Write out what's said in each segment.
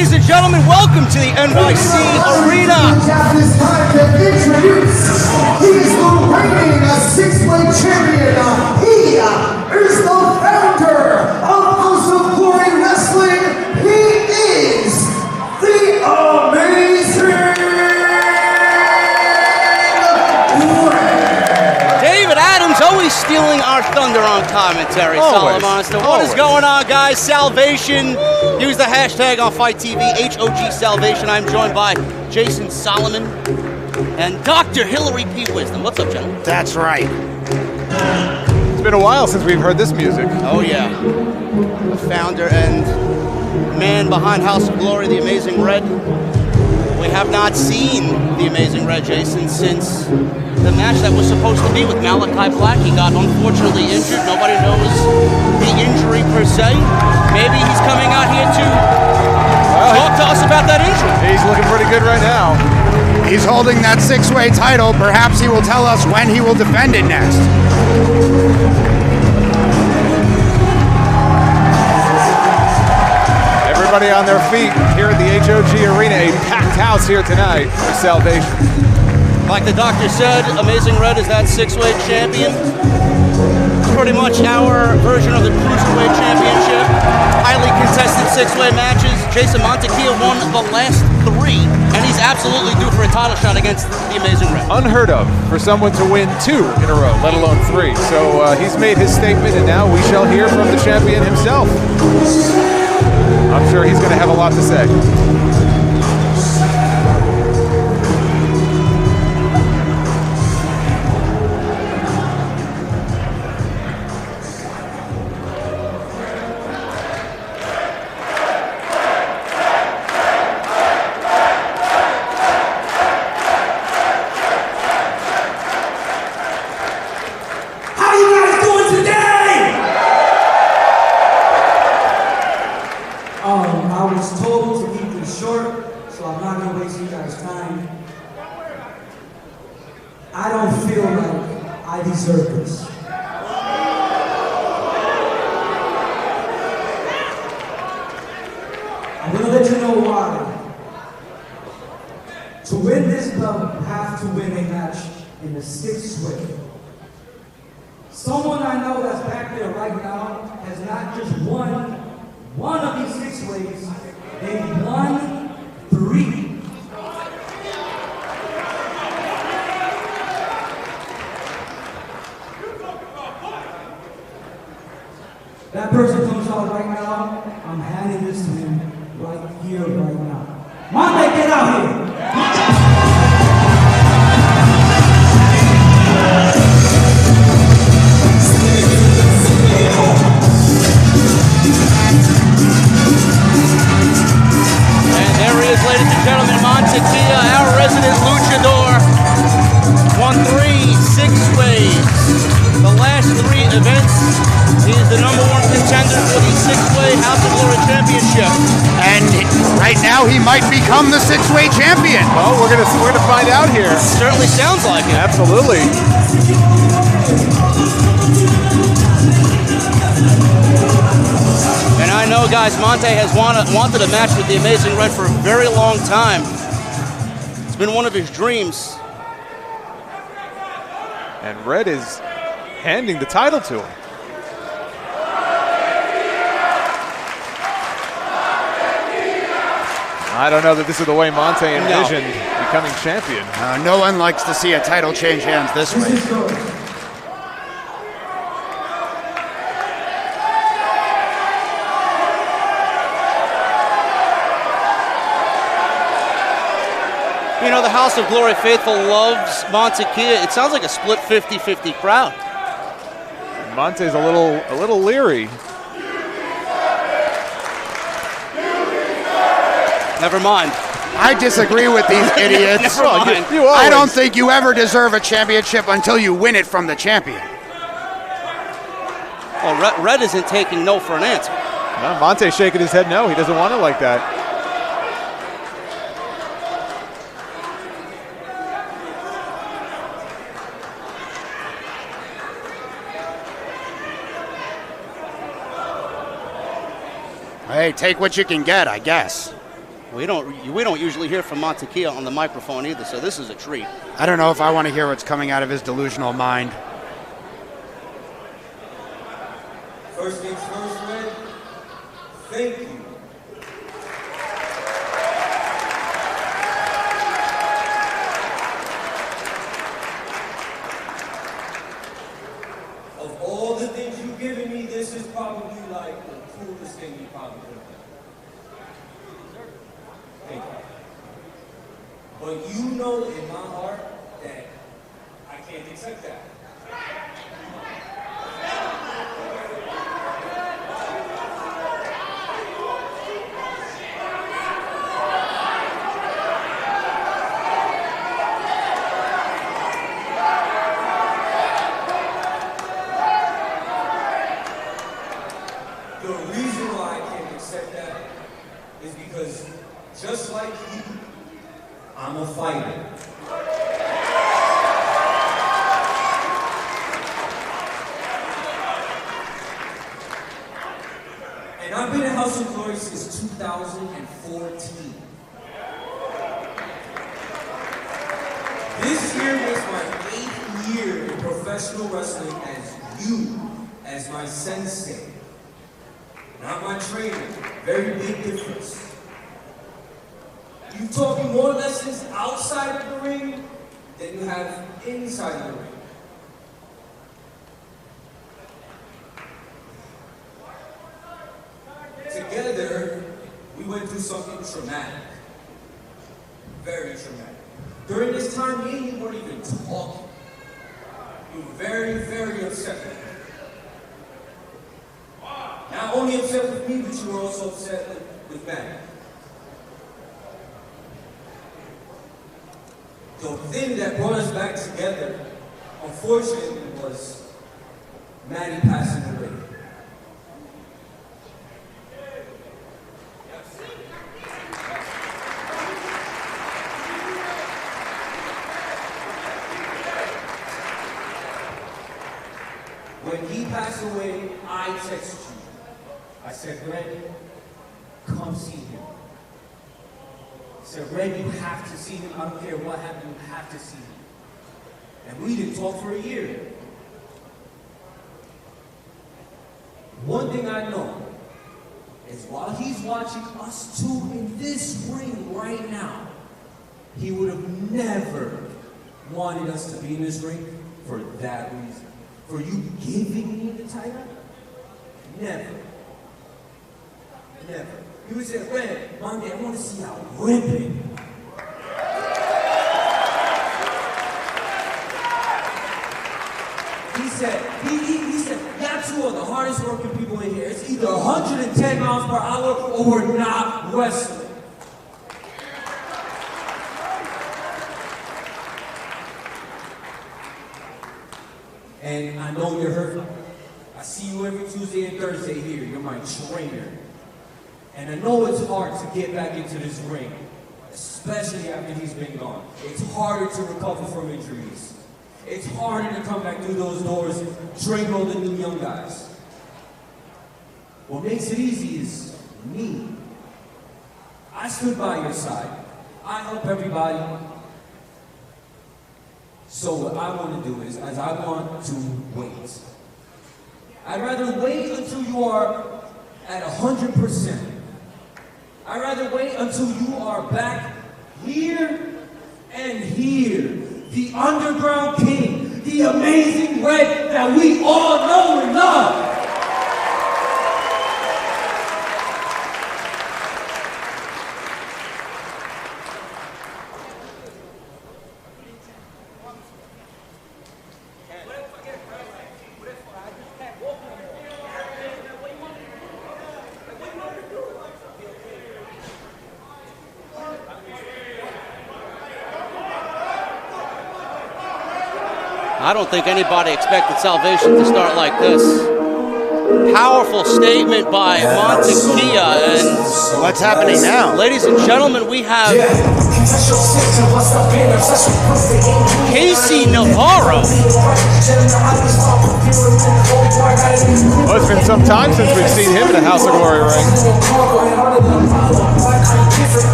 Ladies and gentlemen, welcome to the NYC Arena. At this time to introduce, he is the reigning six-weight champion. He is the founder of House of Glory Wrestling. He is the Amazing Red. David Adams always stealing our thunder on commentary. Solid Monster. What is going on, guys? Salvation. Use the hashtag on Fight TV, HOG Salvation. I'm joined by Jason Solomon and Dr. Hillary P. Wisdom. What's up, gentlemen? That's right. It's been a while since we've heard this music. Oh, yeah. The founder and man behind House of Glory, the Amazing Red. We have not seen the Amazing Red, Jason, since the match that was supposed to be with Malachi Black. He got unfortunately injured. Nobody knows the injury per se. Maybe he's coming out here to talk to us about that injury. He's looking pretty good right now. He's holding that six-way title. Perhaps he will tell us when he will defend it next. Everybody on their feet here at the HOG Arena. A packed house here tonight for Salvation. Like the doctor said, Amazing Red is that six-weight champion. It's pretty much our version of the Cruiserweight Championship. Highly contested six-way matches. Jason Montequilla won the last 3, and he's absolutely due for a title shot against the Amazing Red. Unheard of for someone to win 2 in a row, let alone 3. So he's made his statement, and now we shall hear from the champion himself. I'm sure he's going to have a lot to say. I was told to keep this short, so I'm not going to waste you guys' time. I don't feel like I deserve this. I'm going to let you know why. To win this belt, you have to win a match in the 6th way. Someone I know that's back there right now has not just won one of these 6 ways, they won 3. That person comes out right now, I'm handing this to him right here, right now. Monte, get out here! Ladies and gentlemen, Montequilla, our resident luchador, won 3 6-ways. The last 3 events, he is the #1 contender for the 6-way House of Glory Championship. And right now he might become the 6-way champion. Well, we're gonna find out here. Certainly sounds like it. Absolutely. And I know, guys, Monte has wanted a match with the Amazing Red for a very long time. It's been one of his dreams. And Red is handing the title to him. I don't know that this is the way Monte envisioned becoming champion. No one likes to see a title change hands this way. You know, the House of Glory faithful loves Montequilla. It sounds like a split 50-50 crowd. Monte's a little leery. Never mind. I disagree with these idiots. Never mind. I don't think you ever deserve a championship until you win it from the champion. Well, Red isn't taking no for an answer. No, Monte's shaking his head no. He doesn't want it like that. Hey, take what you can get, I guess. We don't usually hear from Montekia on the microphone either, so this is a treat. I don't know if I want to hear what's coming out of his delusional mind. First things first, Red. Thank you. Of all the things you've given me, this is probably like the coolest thing you probably could have done. Thank you. But you know in my heart that I can't accept that. The reason why I can't accept that is because just like you, I'm a fighter. And I've been in House of Glory since 2014. This year was my 8th year in professional wrestling as you, as my sensei. Not my trainer. Very big difference. You taught me more lessons outside of the ring than you have inside of the ring. Together, we went through something traumatic. Very traumatic. During this time, me and you weren't even talking. You were very, very upset with me. Not only upset with me, but you were also upset with Maddie. The thing that brought us back together, unfortunately, was Maddie passing away. When he passed away, I texted you. I said, Red, come see him. I said, Red, you have to see him. I don't care what happened, you have to see him. And we didn't talk for a year. One thing I know is while he's watching us two in this ring right now, he would have never wanted us to be in this ring for that reason. For you giving me the title? Never. Never. He would say, Red, Monday, I want to see how ripping. He said, y'all two are the hardest working people in here. It's either 110 miles per hour or we're not wrestling. And I know you're hurt. I see you every Tuesday and Thursday here. You're my trainer. And I know it's hard to get back into this ring, especially after he's been gone. It's harder to recover from injuries. It's harder to come back through those doors, train all the new young guys. What makes it easy is me. I stood by your side. I help everybody. So what I want to do is I want to wait. I'd rather wait until you are at 100%. I'd rather wait until you are back here and here. The underground king, the amazing Red that we all know and love. I don't think anybody expected Salvation to start like this. Powerful statement by Montekia, and What's happening now? ladies and gentlemen, we have Casey Navarro. Well, it's been some time since we've seen him in a House of Glory ring.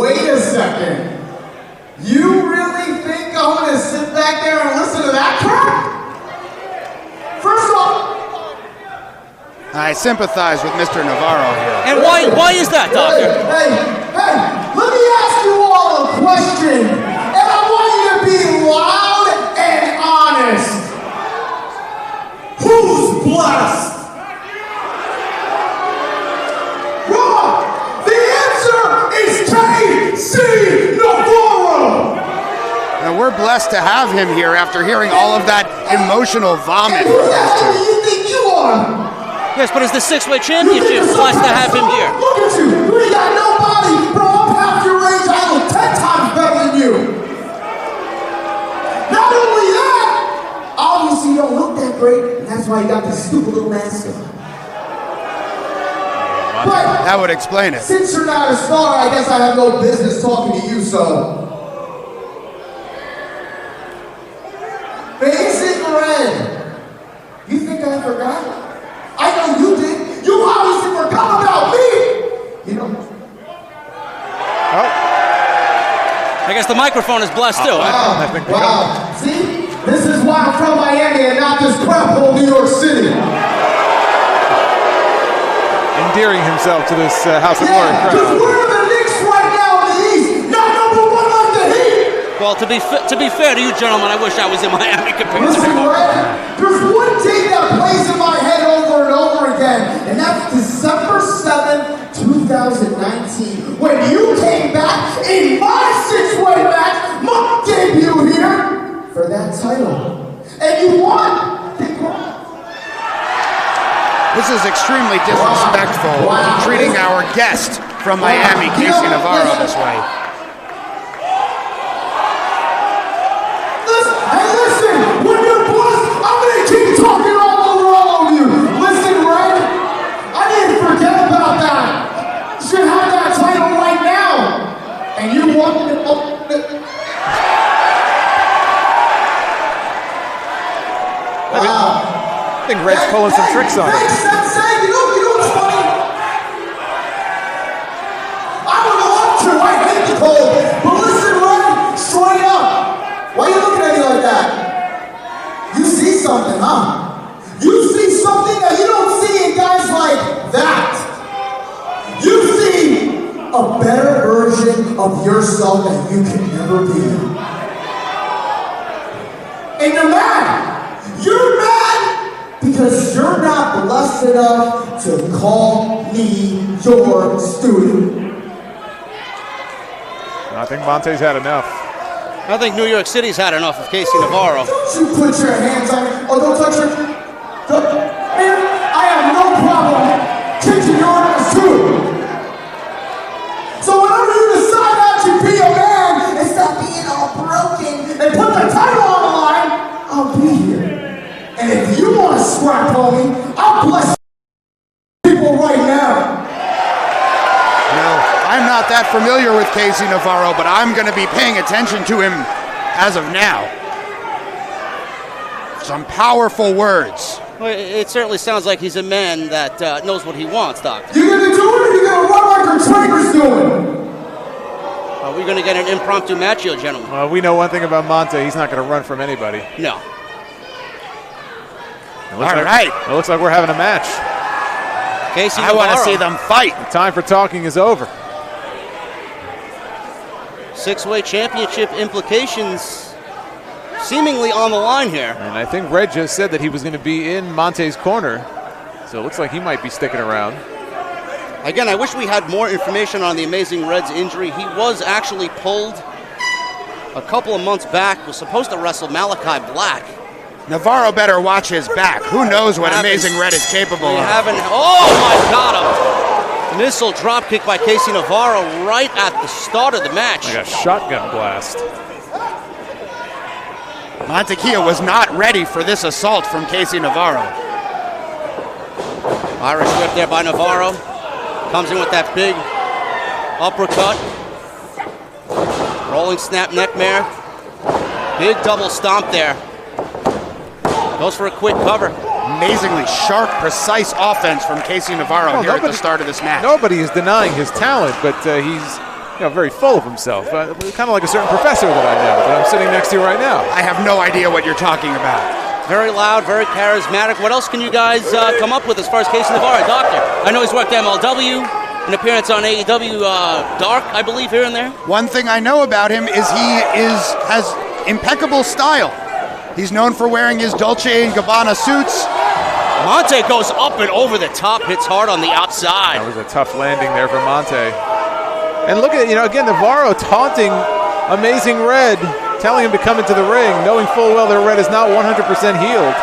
wait a second. You really think I'm gonna sit back there and listen to that crap? First off, I sympathize with Mr. Navarro here. And why is that, Doctor? Hey, let me ask you all a question, and I want you to be loud and honest. Who's blessed? Wrong! The answer is KC Navarro! And we're blessed to have him here after hearing all of that emotional vomit. And who the hell do you think you are? Yes, but it's the six-way championship. Blessed to have him here. Look at you! You ain't got nobody! Bro, I'm half your age, I look 10 times better than you! Not only that, obviously you don't look that great, and that's why you got this stupid little mask on. But That would explain it. since you're not a star, I guess I have no business talking to you, so. Basic Red. You think I forgot? I know you did. You obviously forgot about me. You know. I guess the microphone is blessed too. Wow. See? This is why I'm from Miami and not this crap hole New York City. Endearing himself to this House of Glory Yeah, because crowd. we're the Knicks right now in the East. Not number one like the Heat. Well, to be fair to you, gentlemen, I wish I was in Miami compared to Listen, you. Red, there's one date that plays in my head over and over again, and that's December 7th, 2019, when you came back in my six-way match, my debut here, for that title. And you won. Congrats. This is extremely disrespectful, Wow. treating our guest from Miami, Casey Navarro, this way. Listen, when you're blessed, I'm gonna keep talking all of you. Listen, Red, I didn't forget about that. You should have that title right now. And you want it. Wow. I think Red's pulling some tricks on Hey, him. Sensei, you know what's funny? I would love to, I hate the cold. But listen, Red, straight up. Why are you looking at me like that? You see something, huh? You see something that you don't see in guys like that. You see a better version of yourself that you can never be. And you're mad. You're mad because you're not blessed enough to call me your student. I think Monte's had enough. I think New York City's had enough of Casey Navarro. Don't you put your hands on me. Oh, don't touch your... Man, I have no problem kicking your ass too. So whenever you decide that you be a man and stop being all broken and put the title on the line, I'll be here. And if you want to scrap on me, I'll bless people right now. Now, I'm not that familiar with Casey Navarro, but I'm going to be paying attention to him as of now. Some powerful words. Well, it certainly sounds like he's a man that knows what he wants, Doctor. You gonna do it or you gonna run like your trainer's doing? Are we going to get an impromptu match here, gentlemen? Well, we know one thing about Monte. He's not going to run from anybody. No. All right. It looks like we're having a match. Casey I want to Navarro. see them fight. The time for talking is over. Six-way championship implications seemingly on the line here. And I think Red just said that he was going to be in Monte's corner. So it looks like he might be sticking around. Again, I wish we had more information on the Amazing Red's injury. He was actually pulled a couple of months back, was supposed to wrestle Malachi Black. Navarro better watch his back. Who knows what Amazing Red is capable We of. haven't. Oh my God! A missile drop kick by Casey Navarro right at the start of the match. Like a shotgun blast. Montequilla was not ready for this assault from Casey Navarro. Irish whip there by Navarro. Comes in with that big uppercut. Rolling snap neck mare. Big double stomp there. Goes for a quick cover. Amazingly sharp, precise offense from Casey Navarro here at the start of this match. Nobody is denying his talent, but he's very full of himself. Kind of like a certain professor that I know that I'm sitting next to right now. I have no idea what you're talking about. Very loud, very charismatic. What else can you guys come up with as far as Casey Navarro, Doctor? I know he's worked MLW, an appearance on AEW Dark, I believe, here and there. One thing I know about him is has impeccable style. He's known for wearing his Dolce & Gabbana suits. Monte goes up and over the top, hits hard on the outside. That was a tough landing there for Monte. And look at it, again, Navarro taunting Amazing Red, telling him to come into the ring, knowing full well that Red is not 100% healed.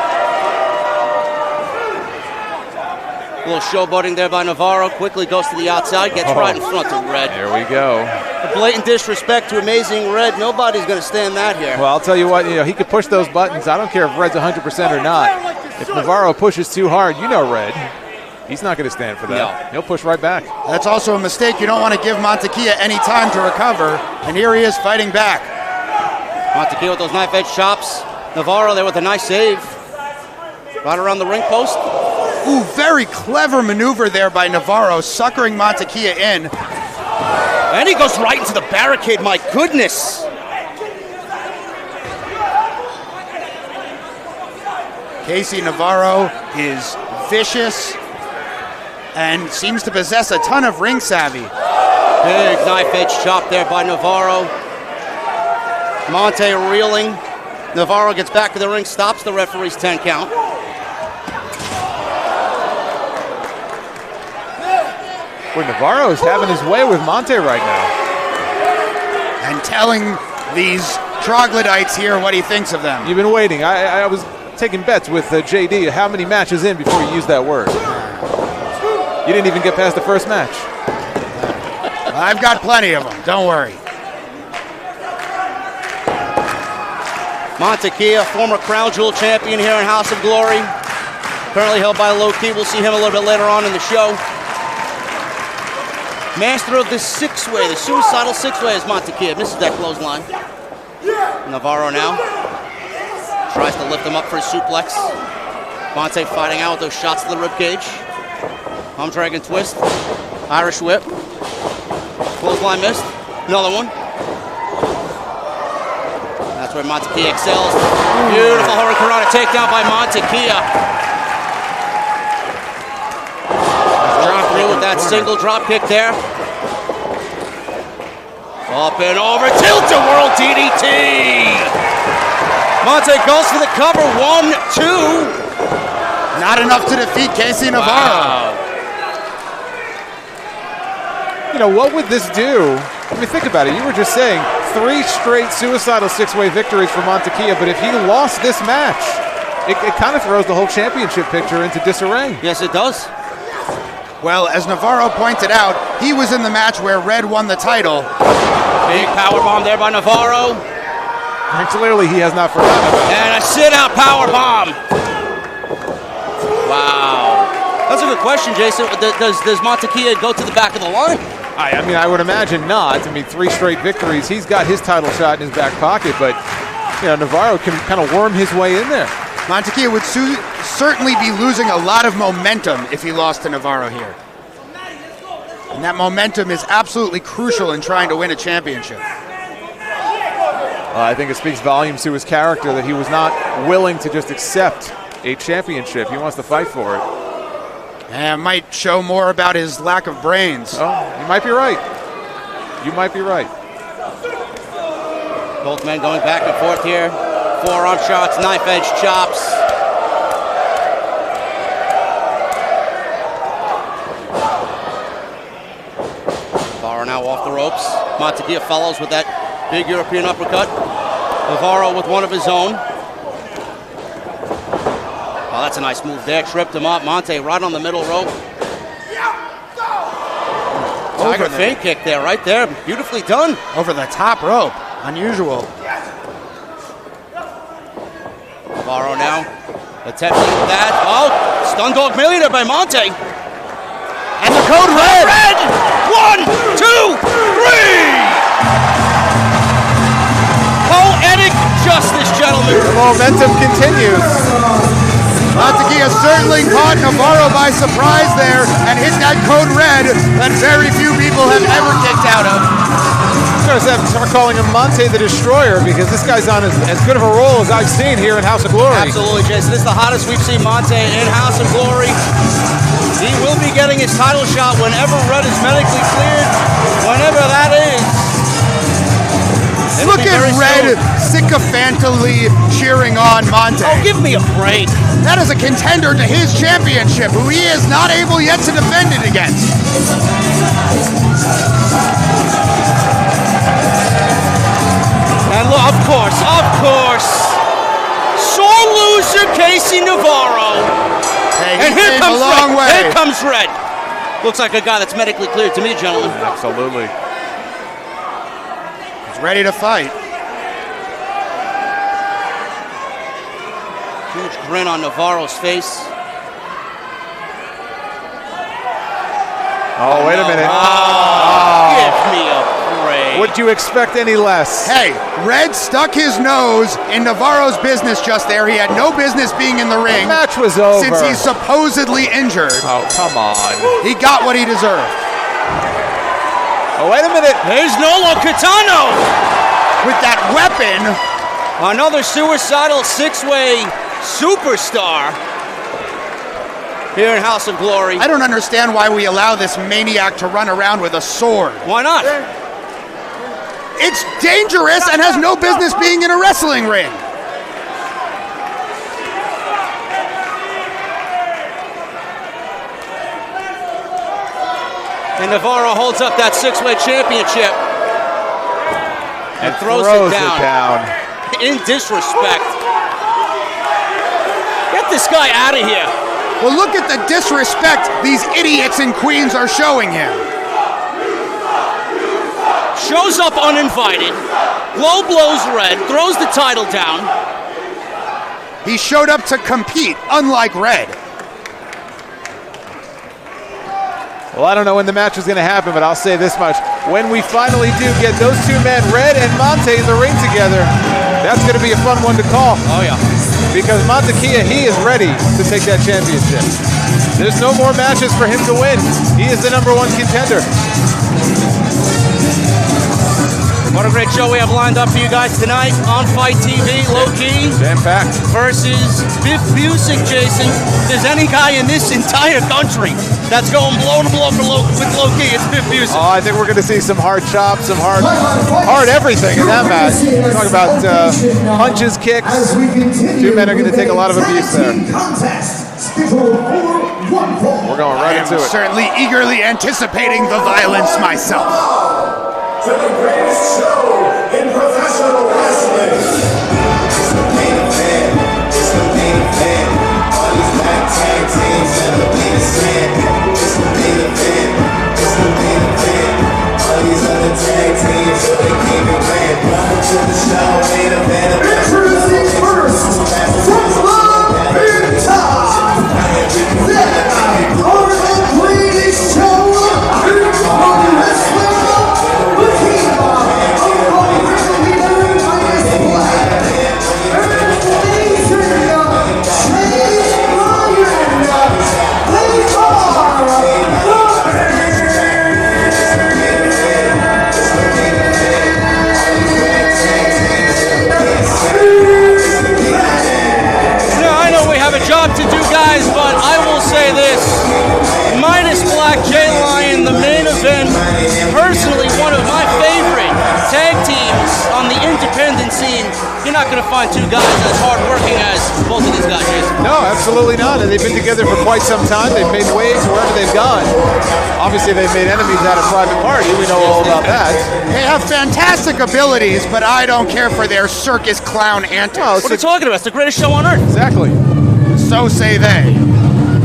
A little showboating there by Navarro, quickly goes to the outside, gets right in front of Red. There we go. A blatant disrespect to Amazing Red. Nobody's going to stand that here. Well, I'll tell you what, he could push those buttons. I don't care if Red's 100% or not. If Navarro pushes too hard, Red, he's not going to stand for that. No. He'll push right back. That's also a mistake. You don't want to give Montequia any time to recover, and here he is fighting back. Montequia with those knife edge chops. Navarro there with a nice save. Right around the ring post. Ooh, very clever maneuver there by Navarro, suckering Montequia in. And he goes right into the barricade, my goodness. Casey Navarro is vicious and seems to possess a ton of ring savvy. Big knife edge chop there by Navarro. Monte reeling. Navarro gets back to the ring, stops the referee's 10 count. Boy, Navarro is having his way with Monte right now. And telling these troglodytes here what he thinks of them. You've been waiting. I was taking bets with JD how many matches in before you used that word. You didn't even get past the first match. I've got plenty of them, don't worry. Montequia, former Crown Jewel champion here in House of Glory. Currently held by Low Key. We'll see him a little bit later on in the show. Master of the six-way, the suicidal six-way is Montequia. Misses that clothesline. Navarro now tries to lift him up for a suplex. Monte fighting out with those shots to the ribcage. Arm dragon twist. Irish whip. Clothesline missed. Another one. That's where Montequia excels. Beautiful Hurricanrana takedown by Montequia. Drop through with that single drop kick there. Up and over. Tilt-a-whirl DDT. Monte goes for the cover. 1, 2. Not enough to defeat Casey Navarro. Wow. What would this do? I mean, think about it. You were just saying 3 straight suicidal six-way victories for Montequia, but if he lost this match, it kind of throws the whole championship picture into disarray. Yes, it does. Well, as Navarro pointed out, he was in the match where Red won the title. Big powerbomb there by Navarro. And clearly he has not forgotten about it. And a sit-out powerbomb. Wow. That's a good question, Jason. Does Montequia go to the back of the line? I mean, I would imagine not. I mean, 3 straight victories. He's got his title shot in his back pocket, but Navarro can kind of worm his way in there. Montequia would certainly be losing a lot of momentum if he lost to Navarro here. And that momentum is absolutely crucial in trying to win a championship. I think it speaks volumes to his character that he was not willing to just accept a championship. He wants to fight for it. And it might show more about his lack of brains. Oh, you might be right. You might be right. Both men going back and forth here. Forearm shots, knife edge chops. Navarro now off the ropes. Montequia follows with that big European uppercut. Navarro with one of his own. Oh, that's a nice move there. Tripped him up. Monte right on the middle rope. Tiger feint kick there, right there. Beautifully done. Over the top rope. Unusual. Navarro now attempting that. Oh, stun dog millionaire by Monte. And the code red. Red. 1, 2, 3. Poetic justice, gentlemen. The momentum continues. Montekia certainly caught Navarro by surprise there and hit that code red that very few people have ever kicked out of. I'm going to start calling him Monte the Destroyer because this guy's on as good of a roll as I've seen here in House of Glory. Absolutely, Jason. This is the hottest we've seen Monte in House of Glory. He will be getting his title shot whenever Red is medically cleared, whenever that is. Look at Red sycophantly cheering on Monte. Oh, give me a break. That is a contender to his championship, who he is not able yet to defend it against. And look, of course, sore loser Casey Navarro. Hey, And here came comes a long Red. way. Here comes Red. Looks like a guy that's medically cleared to me, gentlemen. Absolutely. He's ready to fight. Huge grin on Navarro's face. Oh, wait a minute. Give me a break. Would you expect any less? Hey, Red stuck his nose in Navarro's business just there. He had no business being in the ring. The match was over. Since he's supposedly injured. Oh, come on. He got what he deserved. Oh, wait a minute. There's Nolo Catano. With that weapon. Another suicidal six-way superstar here in House of Glory. I don't understand why we allow this maniac to run around with a sword. Why not? It's dangerous and has no business being in a wrestling ring. And Navarro holds up that six-way championship and throws it down. In disrespect. Get this guy out of here. Well, look at the disrespect these idiots in Queens are showing him. Shows up uninvited, low blows Red, throws the title down. He showed up to compete, unlike Red. Well, I don't know when the match is going to happen, but I'll say this much. When we finally do get those two men, Red and Monte, in the ring together, that's going to be a fun one to call. Oh, yeah. Because Montekia, he is ready to take that championship. There's no more matches for him to win. He is the #1 contender. What a great show we have lined up for you guys tonight on Fight TV. Low Key Jam-packed versus Biff Busick, Jason. If there's any guy in this entire country that's going blow to blow with Low Key, it's Biff Busick. Oh, I think we're going to see some hard chops, some hard everything in that match. Talk about punches, kicks. Two men are going to take a lot of abuse there. We're going right into it. Certainly eagerly anticipating the violence myself. To the greatest show in professional wrestling. It's the main event. It's the main event. All these black tag teams and the biggest fan. It's the main event. It's the main event. All these other tag teams, so they keep it grand. Welcome to the show, main event. Introducing first, from the big top, then part of the greatest show in wrestling. Job to do, guys, but I will say this. Minus Black J Lion, the main event, personally one of my favorite tag teams on the independent scene. You're not going to find two guys as hard-working as both of these guys, Jason. No, absolutely not. And they've been together for quite some time. They've made waves wherever they've gone. Obviously, they've made enemies out of Private Party. We know all about that. They have fantastic abilities, but I don't care for their circus clown antics. What are you talking about? It's the greatest show on earth. Exactly. So say they.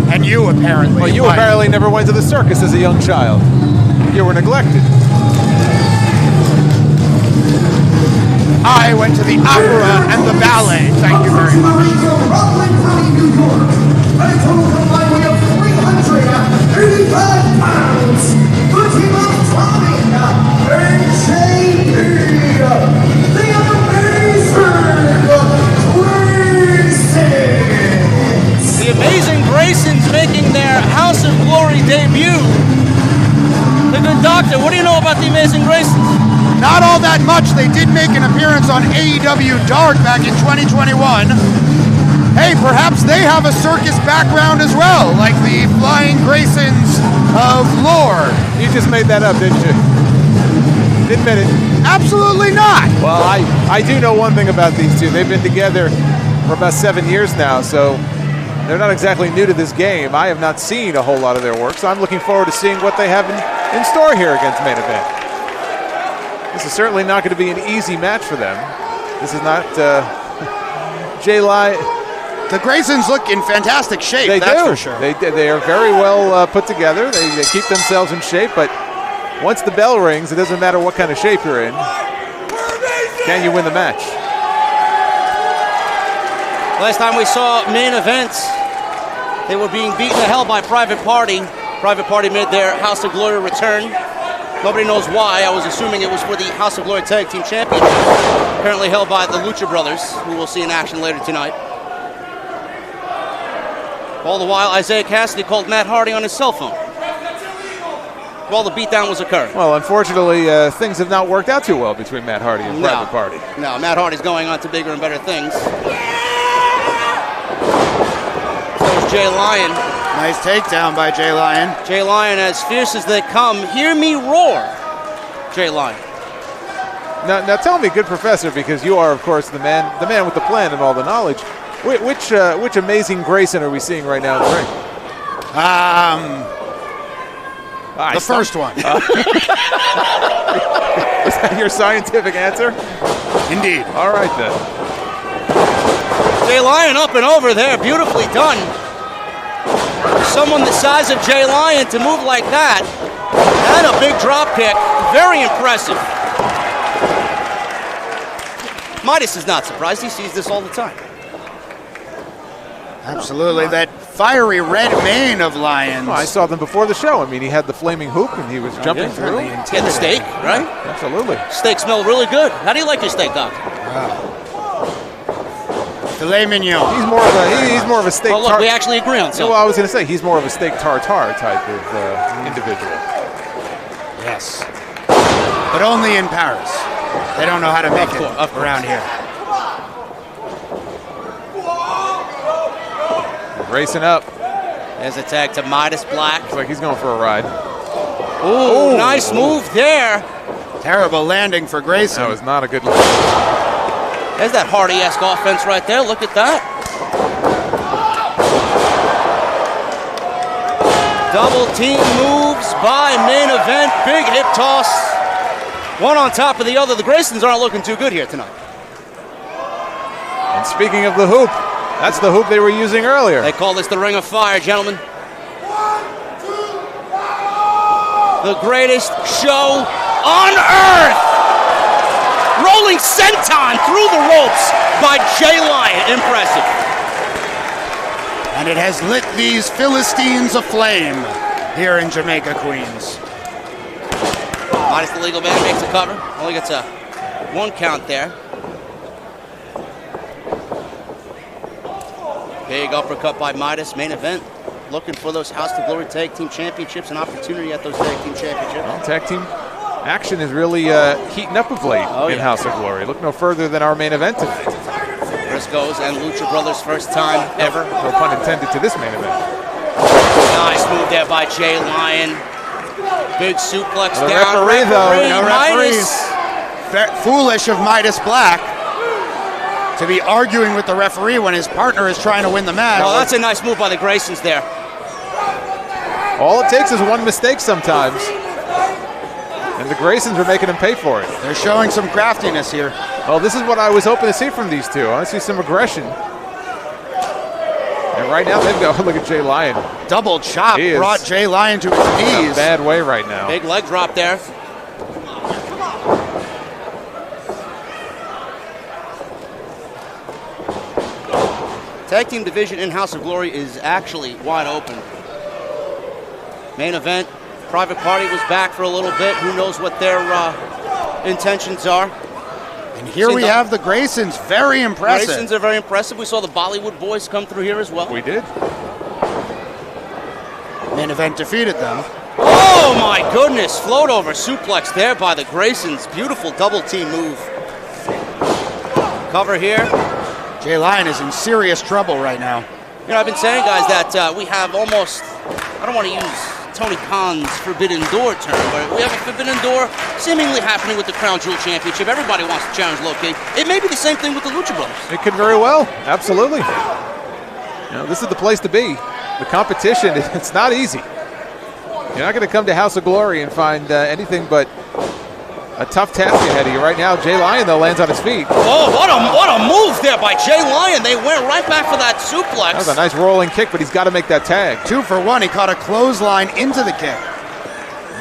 And you apparently. Well, you apparently never went to the circus as a young child. You were neglected. I went to the opera and the ballet. Thank you very much. A total combined weight of 385 pounds. The team of Tommy and JP. The amazing Queens. The Graysons making their House of Glory debut. The good doctor, what do you know about the Amazing Graysons? Not all that much. They did make an appearance on AEW Dark back in 2021. Hey, perhaps they have a circus background as well, like the Flying Graysons of lore. You just made that up, didn't you? Admit it. Absolutely not. Well, I do know one thing about these two. They've been together for about 7 years now, so they're not exactly new to this game. I have not seen a whole lot of their work, so I'm looking forward to seeing what they have in store here against Main Event. This is certainly not going to be an easy match for them. This is not Jay Lyon. The Graysons look in fantastic shape, that's for sure. They are very well put together. They keep themselves in shape, but once the bell rings, it doesn't matter what kind of shape you're in. Can you win the match? Last time we saw Main Event, they were being beaten to hell by Private Party. Private Party made their House of Glory return. Nobody knows why. I was assuming it was for the House of Glory Tag Team Championship, apparently held by the Lucha Brothers, who we'll see in action later tonight. All the while, Isaiah Cassidy called Matt Hardy on his cell phone while the beatdown was occurring. Well, unfortunately, things have not worked out too well between Matt Hardy and Private Party. No, Matt Hardy's going on to bigger and better things. So is Jay Lyon. Nice takedown by Jay Lyon. Jay Lyon, as fierce as they come. Hear me roar, Jay Lyon. Now tell me, good professor, because you are, of course, the man with the plan and all the knowledge. Which Amazing Grayson are we seeing right now in the ring? The first one. Is that your scientific answer? Indeed. All right, then. Jay Lyon up and over there, beautifully done. For someone the size of Jay Lyon to move like that, and a big drop kick, very impressive. Midas is not surprised, he sees this all the time. Absolutely, that fiery red mane of Lyon's. Well, I saw them before the show. I mean, he had the flaming hoop and he was jumping through. He had the steak, right? Absolutely. Steak smelled really good. How do you like your steak, Doc? Filet mignon. He's more of a steak. Oh, look, we actually agree on something. Well, I was going to say he's more of a steak tartare type of individual. Yes, but only in Paris. They don't know how to make it around here. Racing up. There's a tag to Midas Black. Looks like he's going for a ride. Ooh, nice move there. Terrible landing for Grayson. That was not a good look. There's that Hardy-esque offense right there. Look at that. Double team moves by Main Event. Big hip toss. One on top of the other. The Graysons aren't looking too good here tonight. And speaking of the hoop, that's the hoop they were using earlier. They call this the Ring of Fire, gentlemen. The greatest show on earth. Rolling senton through the ropes by Jay Lyon. Impressive. And it has lit these Philistines aflame here in Jamaica, Queens. Midas the legal man makes a cover. Only gets a 1 count there. Big uppercut by Midas. Main Event looking for those House of Glory Tag Team Championships, an opportunity at those Tag Team Championships. Well, tag team action is really heating up of late in House of Glory. Look no further than our Main Event tonight. Briscoes and Lucha Brothers, first time ever. No pun intended to this Main Event. Nice move there by Jay Lyon. Big suplex The down. referee, though. No referees. Foolish of Midas Black to be arguing with the referee when his partner is trying to win the match. Well, that's a nice move by the Graysons there. All it takes is one mistake sometimes. And the Graysons are making him pay for it. They're showing some craftiness here. Well, this is what I was hoping to see from these two. I want to see some aggression. And right now they've got, look at Jay Lyon. Double chop brought Jay Lyon to his In knees. a bad way right now. Big leg drop there. Tag team division in House of Glory is actually wide open. Main Event, Private Party was back for a little bit. Who knows what their intentions are. And here we have the Graysons, very impressive. Graysons are very impressive. We saw the Bollywood boys come through here as well. We did. Main event defeated them. Oh my goodness, float over suplex there by the Graysons. Beautiful double team move. Cover here. Jay Lyon is in serious trouble right now. You know, I've been saying, guys, that we have almost, I don't want to use Tony Khan's Forbidden Door term, but we have a Forbidden Door seemingly happening with the Crown Jewel Championship. Everybody wants to challenge Low-Ki. It may be the same thing with the Lucha Brothers. It could very well, absolutely. You know, this is the place to be. The competition, it's not easy. You're not going to come to House of Glory and find anything but a tough task ahead of you. Right now, Jay Lyon, though, lands on his feet. Oh, what a move there by Jay Lyon. They went right back for that suplex. That was a nice rolling kick, but he's got to make that tag. 2 for 1. He caught a clothesline into the kick.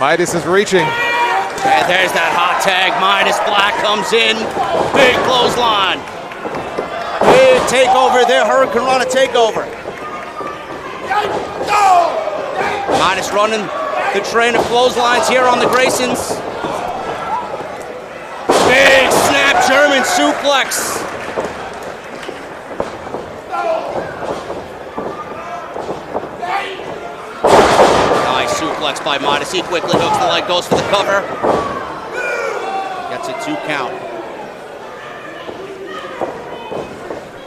Midas is reaching. And there's that hot tag. Midas Black comes in. Big clothesline. Big takeover there. Hurricane Rana takeover. Midas running the train of clotheslines here on the Graysons. Big snap German suplex. Nice suplex by Midas. He quickly hooks the leg, goes for the cover. Gets a 2 count.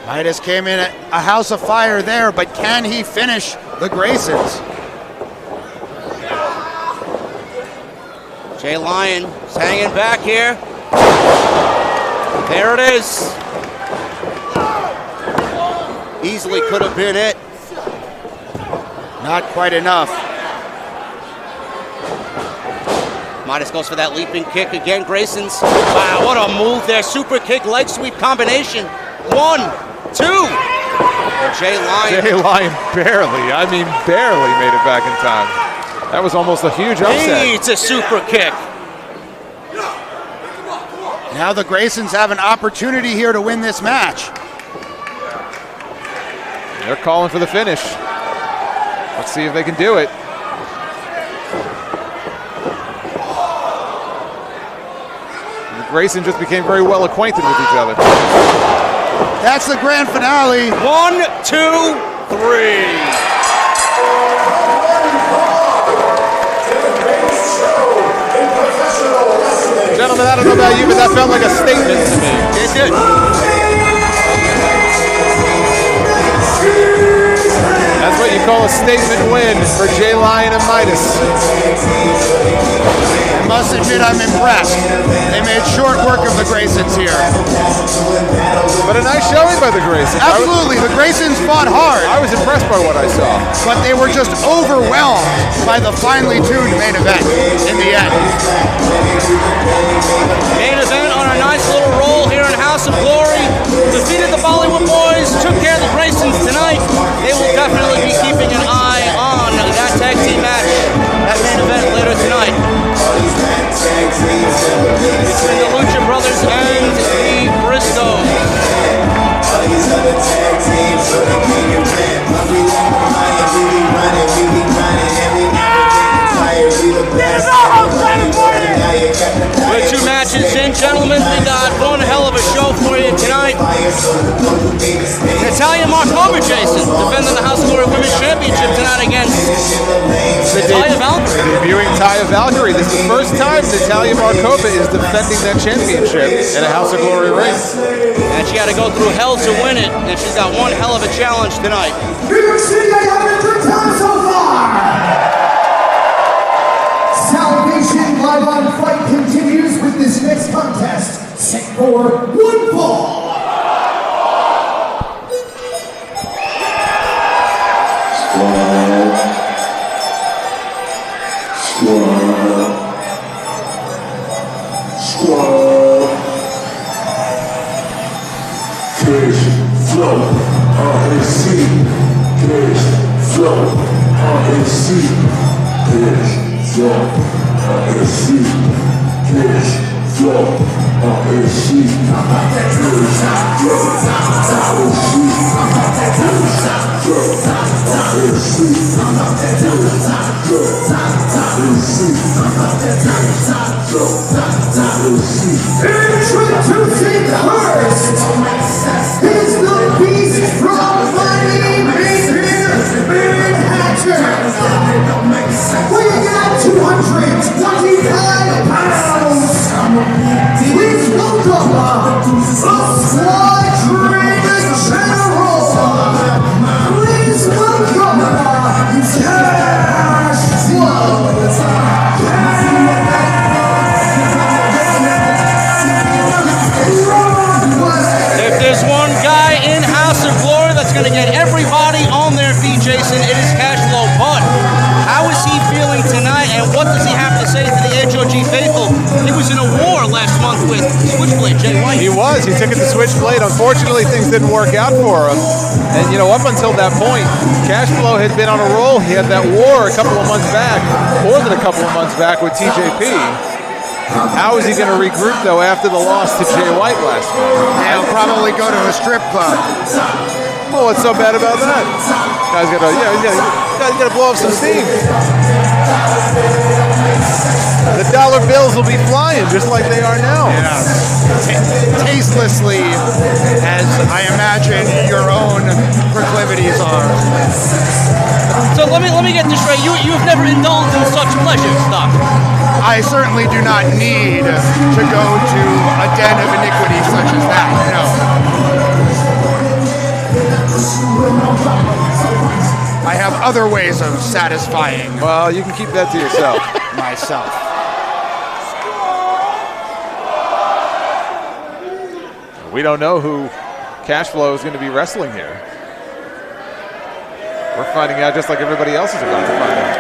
Midas came in a house of fire there, but can he finish the Graysons? Jay Lyon is hanging back here. There it is. Easily could have been it. Not quite enough. Midas goes for that leaping kick again. Graysons. Wow, what a move there. Super kick, leg sweep combination. 1, 2. And Jay Lyon. Jay Lyon barely, I mean barely made it back in time. That was almost a huge upset. Needs a super kick. Now the Graysons have an opportunity here to win this match. They're calling for the finish. Let's see if they can do it. The Graysons just became very well acquainted with each other. That's the grand finale. 1, 2, 3. Gentlemen, I don't know about you, but that felt like a statement to me. It did. That's what you call a statement win for Jay Lyon and Midas. I must admit I'm impressed. They made short work of the Graysons here. But a nice showing by the Graysons. Absolutely, the Graysons fought hard. I was impressed by what I saw. But they were just overwhelmed by the finely tuned main event in the end. Main event on a nice little roll here in House of Glory. Defeated the Bollywood Boys, took care of the Graysons tonight. They will definitely be keeping an eye on that tag team match, that main event later tonight. Between the Lucha Brothers and the Briscoes. We're 2 matches in, gentlemen. We got one hell of a show for you tonight. Natalia Markova, Jason, defending the House of Glory Women's Championship tonight against Natalia Valkyrie. Debuting Taya Valkyrie. This is the first time Natalia Markova is defending that championship in a House of Glory ring. And she had to go through hell to win it, and she's got one hell of a challenge tonight. New York City, I have a good time so far. Salvation Live on Fight continues with this next contest. Set for 1 fall. Squad. Cash flow, RNC. Cash flow, RNC. Cash flow, RNC. Cash flow, RNC. Introducing first is the beast from Miami, Manhattan. it is Cash Flow, but how is he feeling tonight, and what does he have to say to the HOG faithful? He was in a war last month with Switchblade Jay White. He was. He took it to Switchblade. Unfortunately, things didn't work out for him. And, you know, up until that point, Cash Flow had been on a roll. He had that war a couple of months back, more than a couple of months back with TJP. How is he going to regroup, though, after the loss to Jay White last month? He'll probably go to a strip club. Well, what's so bad about that? Guy's got to blow off some steam. The dollar bills will be flying just like they are now. Tastelessly, as I imagine your own proclivities are. So let me get this straight. You've never indulged in such pleasures, Doc. I certainly do not need to go to a den of iniquity such as that, no. I have other ways of satisfying Well, you can keep that to yourself. myself. We don't know who Cash Flow is going to be wrestling here. We're finding out just like everybody else is about to find out.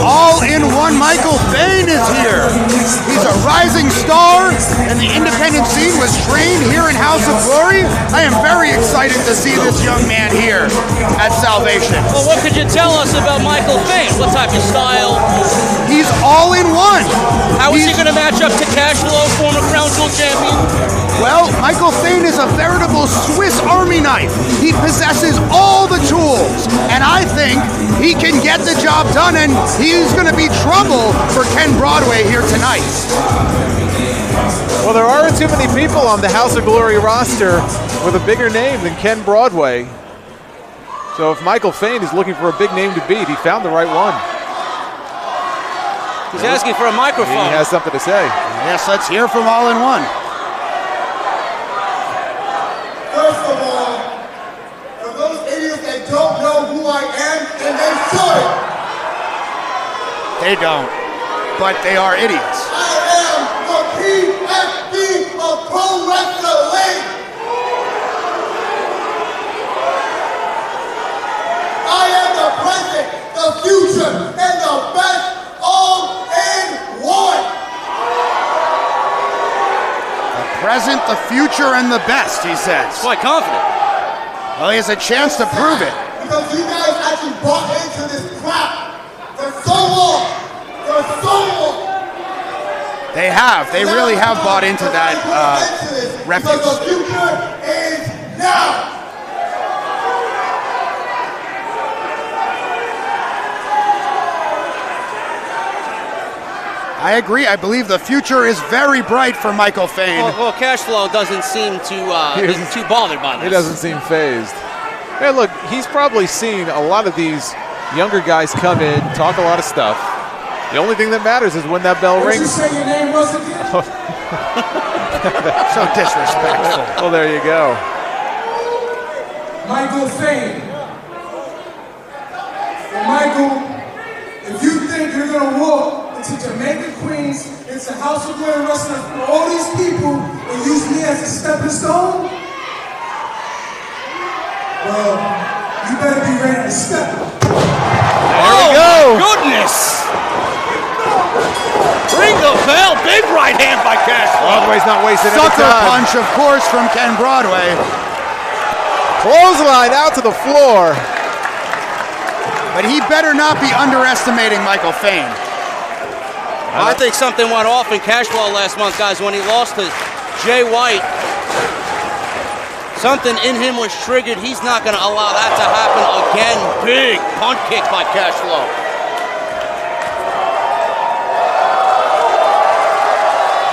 All in one, Michael Thane is here. He's a rising star, and the independent scene was trained here in House of Glory. I am very excited to see this young man here at Salvation. Well, what could you tell us about Michael Thane? What type of style? He's all in one. How is he going to match up to Cash Flow, former Crown Jewel champion? Well, Michael Thane is a veritable Swiss Army knife. He possesses all the tools, and I think he can get the job done, and he's going to be trouble for Ken Broadway here tonight. Well, there aren't too many people on the House of Glory roster with a bigger name than Ken Broadway. So if Michael Thane is looking for a big name to beat, he found the right one. He's asking for a microphone. He has something to say. Yes, let's hear from All in One. First of all, for those idiots that don't know who I am, and they should, They don't, but they are idiots. I am the PFD of pro wrestling. I am the present, the future, and the best all in one. The present, the future, and the best, he says. Quite confident. Well, he has a chance to prove it. Because you guys actually bought into this crap for so long. For so long. They have. They really have bought into that refuge. Because the future is now. I agree. I believe the future is very bright for Michael Thane. Well, Cash Flow doesn't seem to be too bothered by this. He doesn't seem phased. Hey, look, he's probably seen a lot of these younger guys come in, talk a lot of stuff. The only thing that matters is when that bell What you rings. say your name was again? So disrespectful. Well, there you go. Michael Thane. And Michael, if you think you're gonna walk into Jamaica, Queens, into House of Glory Wrestling for all these people and use me as a stepping stone, well, you better be ready to step. There we go. Goodness! Ring the bell. Big right hand by Cash Flow. Broadway's not wasting any Sucker time. punch, of course, from Ken Broadway. Clothesline out to the floor. But he better not be underestimating Michael Thane. I think something went off in Cash Flow last month, guys, when he lost to Jay White. Something in him was triggered. He's not going to allow that to happen again. Big punt kick by Cash Flow.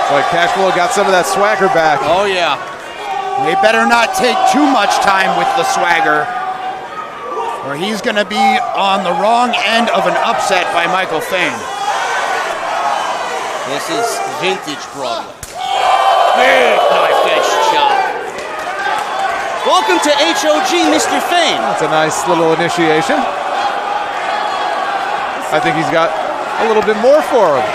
But Cash Flow got some of that swagger back. Oh, yeah. They better not take too much time with the swagger, or he's going to be on the wrong end of an upset by Michael Fane. This is vintage Broadway. Big knife edge chop. Welcome to HOG, Mr. Fane. That's a nice little initiation. I think he's got a little bit more for him.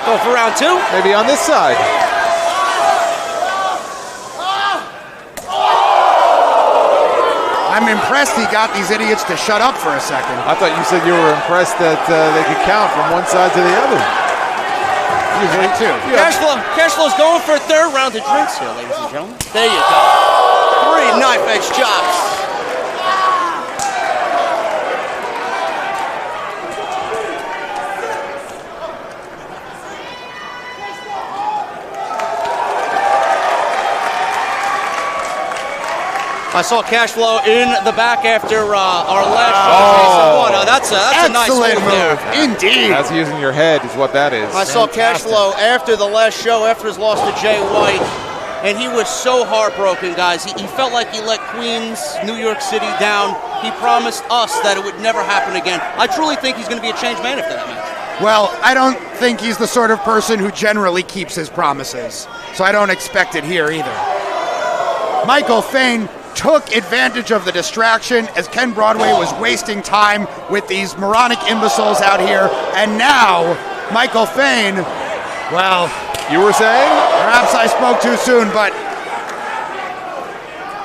Go for round two. Maybe on this side. I'm impressed he got these idiots to shut up for a second. I thought you said you were impressed that they could count from one side to the other. Usually too. Cashflow's going for a third round of drinks here, ladies and gentlemen. There you go. 3 knife edge chops. I saw Cashflow in the back after our last show. That's a nice Excellent move there. Indeed. That's using your head is what that is. I saw Cashflow after the last show, after his loss to Jay White, and he was so heartbroken, guys. He felt like he let Queens, New York City down. He promised us that it would never happen again. I truly think he's going to be a changed man after that match. Well, I don't think he's the sort of person who generally keeps his promises, so I don't expect it here either. Michael Fane took advantage of the distraction as Ken Broadway was wasting time with these moronic imbeciles out here, and now Michael Fane, well, You were saying? perhaps I spoke too soon, but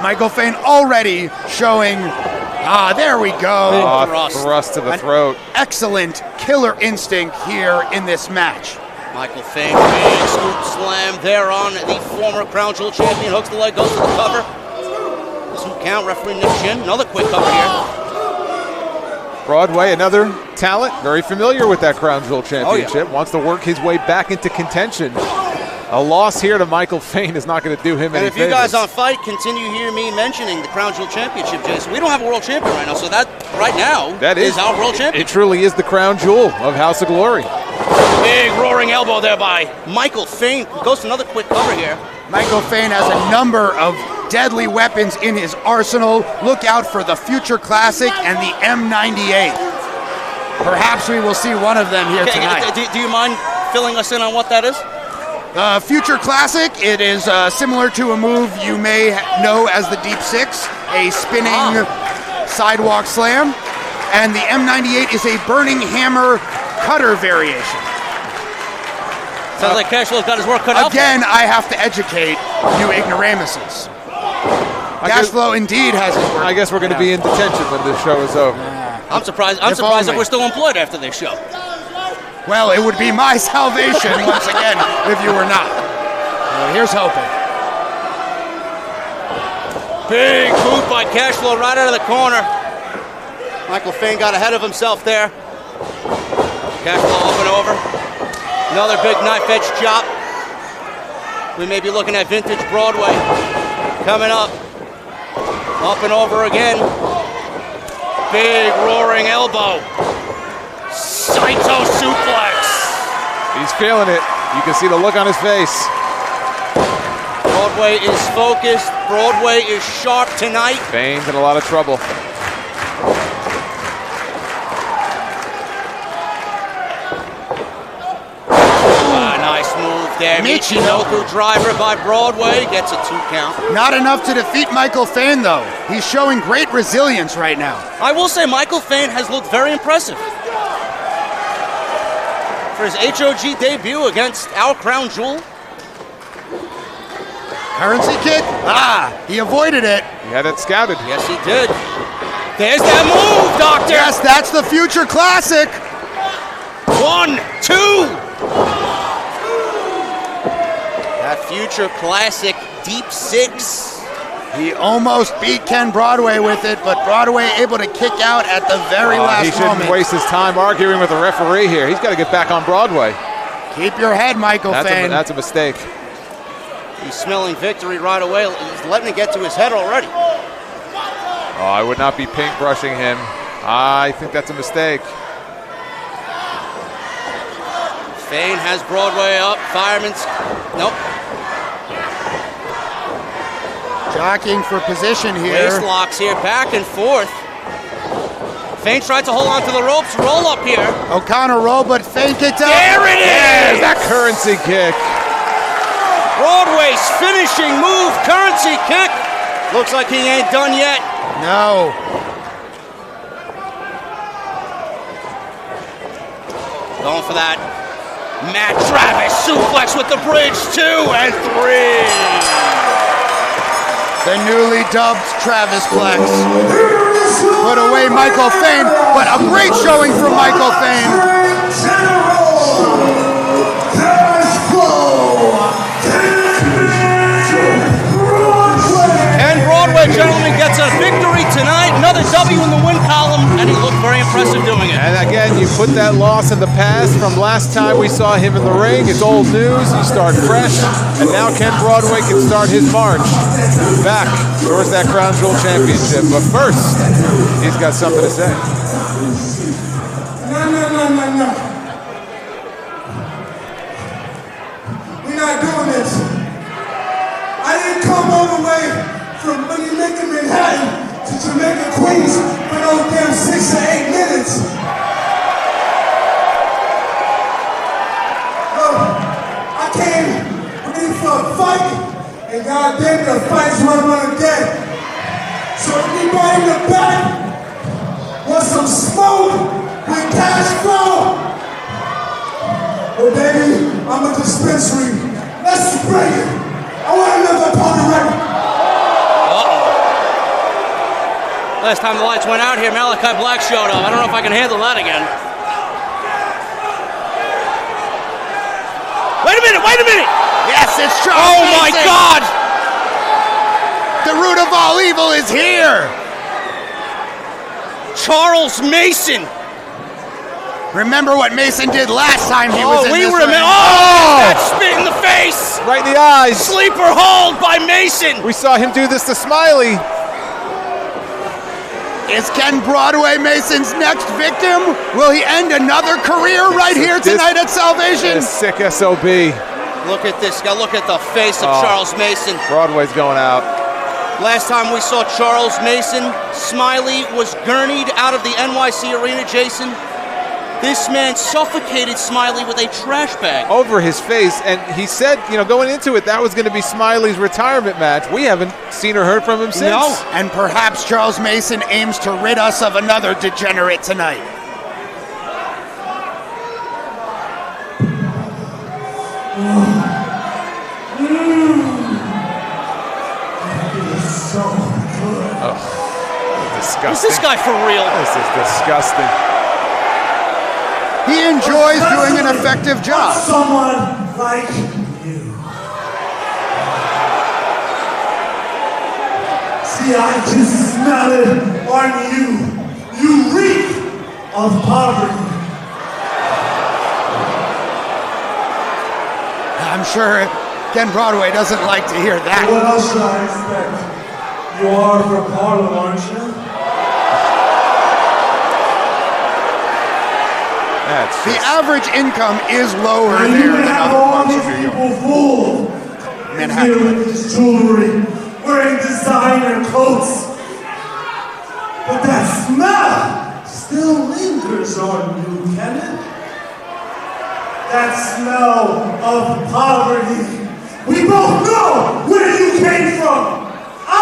Michael Fane already showing, there we go. Thrust to the throat. Excellent killer instinct here in this match. Michael Fane, big scoop slam there on the former Crown Jewel champion. Hooks the leg, goes to the cover. 2 count, referee Nick Chin. Another quick cover here. Broadway, another talent, very familiar with that Crown Jewel Championship. Oh, yeah. Wants to work his way back into contention. A loss here to Michael Fane is not going to do him any And if you favors. guys on Fight continue to hear me mentioning the Crown Jewel Championship, Jason, we don't have a world champion right now, so that right now That is our world champion. It truly is the Crown Jewel of House of Glory. Big roaring elbow there by Michael Fane. Goes to another quick cover here. Michael Fane has a number of deadly weapons in his arsenal. Look out for the Future Classic and the M98. Perhaps we will see one of them here tonight. Do you mind filling us in on what that is? Future Classic, it is similar to a move you may know as the Deep Six, a spinning sidewalk slam. And the M98 is a burning hammer cutter variation. Sounds like Cashflow's got his work cut out. Again, I have to educate you ignoramuses. Cashflow indeed has his work. I guess we're going to be in detention when this show is over. I'm surprised If that only. we're still employed after this show. Well, it would be my salvation once again if you were not. Well, here's hoping. Big boot by Cashflow right out of the corner. Michael Fane got ahead of himself there. Cashflow up and over. Another big knife edge chop. We may be looking at vintage Broadway coming up. Up and over again. Big roaring elbow. Saito suplex. He's feeling it. You can see the look on his face. Broadway is focused. Broadway is sharp tonight. Fane's in a lot of trouble. Nice move there. Michinoku. Michinoku driver by Broadway gets a 2 count. Not enough to defeat Michael Fane, though. He's showing great resilience right now. I will say Michael Fane has looked very impressive. For his HOG debut against our Crown Jewel. Currency kick? He avoided it. He had it scouted. Yes, he did. There's that move, Doctor. Yes, that's the Future Classic. 1, 2. That Future Classic Deep Six. He almost beat Ken Broadway with it, but Broadway able to kick out at the very last He shouldn't moment. waste his time arguing with the referee here. He's got to get back on Broadway. Keep your head, Michael Fane. That's a mistake. He's smelling victory right away. He's letting it get to his head already. Oh, I would not be paintbrushing him. I think that's a mistake. Fane has Broadway up. Fireman's. Nope. Jockeying for position here. Waist locks here, back and forth. Feint tried to hold on to the ropes. Roll up here. O'Connor roll, but Feint gets out. There it is! There's that currency kick. Broadway's finishing move, currency kick. Looks like he ain't done yet. No. Going for that. Matt Travis suplex with the bridge, 2 and 3. The newly dubbed Travis Plex. Put away Michael Feint, but a great showing from Michael Feint. And Broadway, gentlemen, gets a victory tonight. Another W in the win column, and he looked very impressive doing it. And again, you put that loss in the past from last time we saw him in the ring. It's old news. You start fresh. And now Ken Broadway can start his march back towards that Crown Jewel Championship. But first, he's got something to say. No. We're not doing this. I didn't come all the way from Manhattan to Jamaica, Queens for no damn 6 or 8 minutes. Look, I came ready for a fight, and goddamn, the fight's run again. So anybody in the back want some smoke with cash flow? Well, baby, I'm a dispensary. Let's bring it. I want another party record. Last time the lights went out here, Malachi Black showed up. I don't know if I can handle that again. Wait a minute! Yes, it's Charles Oh my Mason. God! The root of all evil is here. Charles Mason! Remember what Mason did last time he was in this ring? That spit in the face! Right in the eyes. Sleeper hold by Mason! We saw him do this to Smiley. Is Ken Broadway Mason's next victim? Will he end another career right here tonight at Salvation? This sick SOB. Look at this guy. Look at the face of Charles Mason. Broadway's going out. Last time we saw Charles Mason, Smiley was gurneyed out of the NYC arena, Jason. This man suffocated Smiley with a trash bag. Over his face, and he said, going into it, that was going to be Smiley's retirement match. We haven't seen or heard from him since. No. And perhaps Charles Mason aims to rid us of another degenerate tonight. So good. Disgusting. Is this guy for real? This is disgusting. He enjoys doing an effective job. Someone like you. See, I can smell it on you. You reek of poverty. I'm sure Ken Broadway doesn't like to hear that. What else should I expect? You are from Harlem, aren't you? The average income is lower And there you than have other all parts these of New York. people fooled. Manhattan. Here with this jewelry, wearing designer coats. But that smell still lingers on you, Kenneth. That smell of poverty. We both know where you came from. I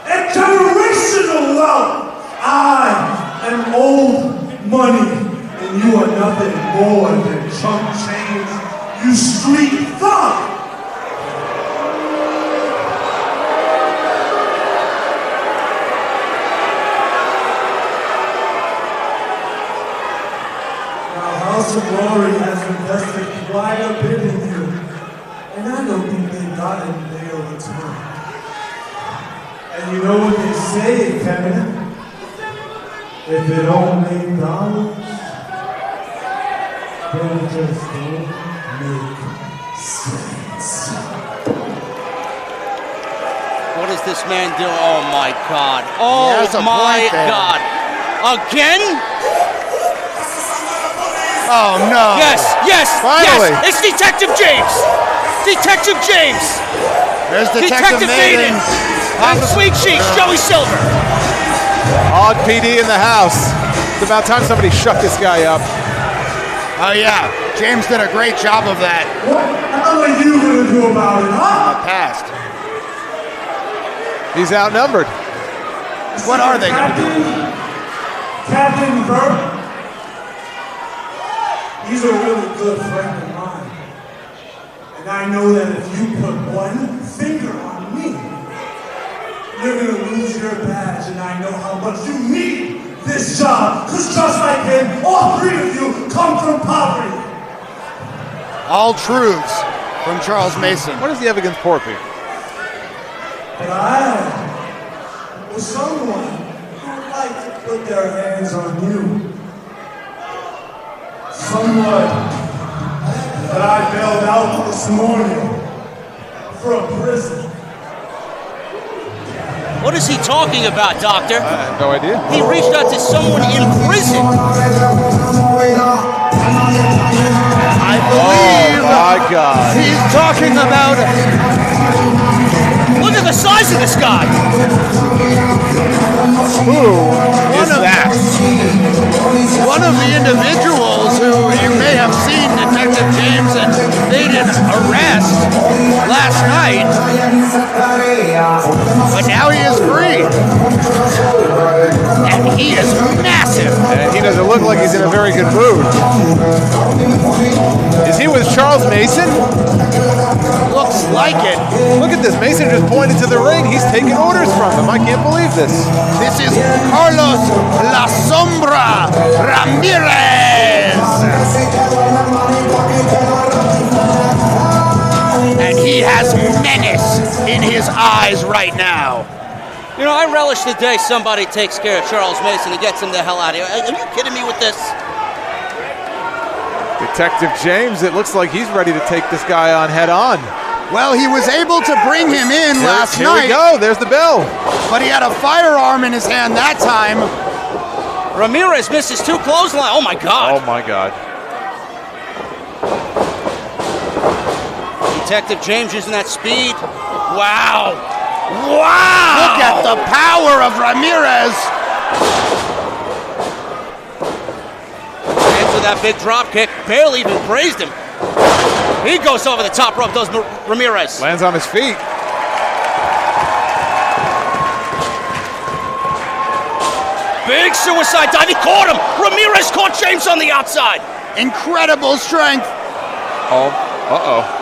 am generational wealth. I am old money. And you are nothing more than chump change, you street thug! Now, House of Glory has invested quite a bit in you, and I don't think they got it in their return. And you know what they say, Kevin? If it don't make dollars, then it just don't make sense. What does this man do? Oh my God. Oh has a my point there. God. Again? Oh no! Yes. Finally. It's Detective James. Detective James. There's Detective Maiden. And Sweet Cheeks, Joey Silver. HOG PD in the house. It's about time somebody shut this guy up. Oh yeah, James did a great job of that. What are you gonna do about it, huh? Passed. He's outnumbered. What are they gonna do? Captain Burke? He's a really good friend of mine. And I know that if you put one finger on me, you're gonna lose your badge, and I know how much you need this job, because just like him, all three of you come from poverty. All truths from Charles Mason. What does he have against poor people? But I was someone who would like to put their hands on you. Someone that I bailed out this morning from prison. What is he talking about, Doctor? I have no idea. He reached out to someone in prison. I believe Oh my God. he's talking about Look at the size of this guy. Who is that? one of the individuals who you may have seen Detective James and they didn't arrest last night, but now he is free. And he is massive. And he doesn't look like he's in a very good mood. Is he with Charles Mason? Looks like it. Look at this. Mason just pointed to the ring. He's taking orders from him. I can't believe this. This is Carlos La Sombra Ramirez. And he has menace in his eyes right now. You know, I relish the day somebody takes care of Charles Mason and gets him the hell out of here. Are you kidding me with this? Detective James, it looks like he's ready to take this guy on head on. Well, he was able to bring him in last Here night, we go. There's the bell. but he had a firearm in his hand that time. Ramirez misses two clothesline. Oh my God. Oh my God. Detective James using that speed. Wow. Wow. Look at the power of Ramirez. Into that big drop kick. Barely even grazed him. He goes over the top rope, does Ramirez. Lands on his feet. Big suicide dive. He caught him. Ramirez caught James on the outside. Incredible strength. Oh, uh-oh.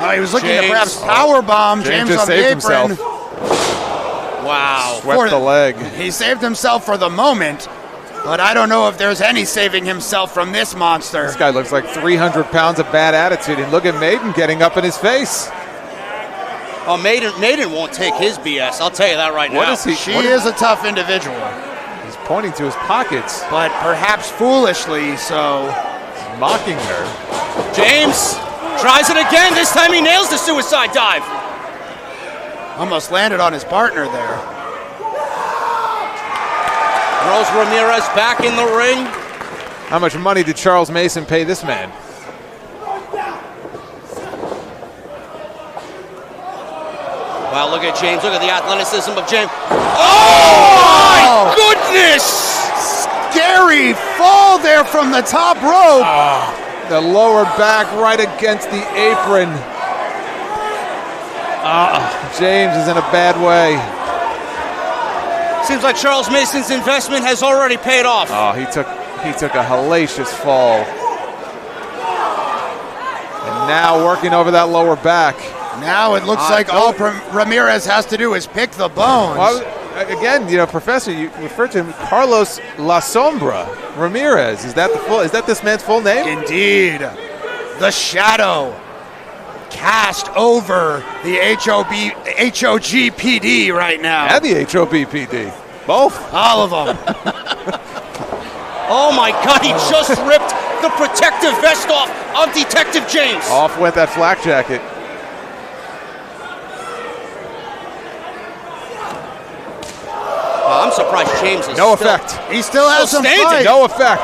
Oh, he was looking James. to perhaps powerbomb James just on the saved apron. himself. Wow. Swept the leg. He saved himself for the moment, but I don't know if there's any saving himself from this monster. This guy looks like 300 pounds of bad attitude. And look at Maiden getting up in his face. Oh, Maiden won't take his BS. I'll tell you that right What now. is he? She what is a tough individual, He's pointing to his pockets, but perhaps foolishly so. mocking her. James tries it again. This time he nails the suicide dive. Almost landed on his partner there. Throws Ramirez back in the ring. How much money did Charles Mason pay this man? Wow, look at James. Look at the athleticism of James. Oh, my goodness! Scary fall there from the top rope. The lower back right against the apron. James is in a bad way. Seems like Charles Mason's investment has already paid off. Oh, he took a hellacious fall. And now working over that lower back. Now it looks like all Ramirez has to do is pick the bones. Well, again, you know, Professor, you referred to him, Carlos La Sombra Ramirez. Is that this man's full name? Indeed. The shadow cast over the HOGPD right now. And the HOBPD. Both. All of them. Oh my God, he just ripped the protective vest off of Detective James. Off went that flak jacket. I'm surprised James is No still effect. He still has Still some standing. fight. No effect.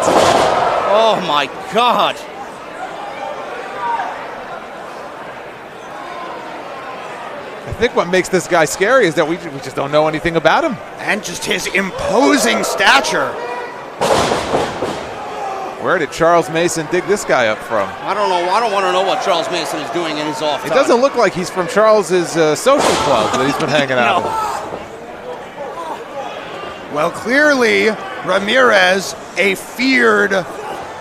Oh my God. I think what makes this guy scary is that we just don't know anything about him. And just his imposing stature. Where did Charles Mason dig this guy up from? I don't know. I don't want to know what Charles Mason is doing in his off time. It doesn't look like he's from Charles's social club that he's been hanging out with. Well, clearly, Ramirez, a feared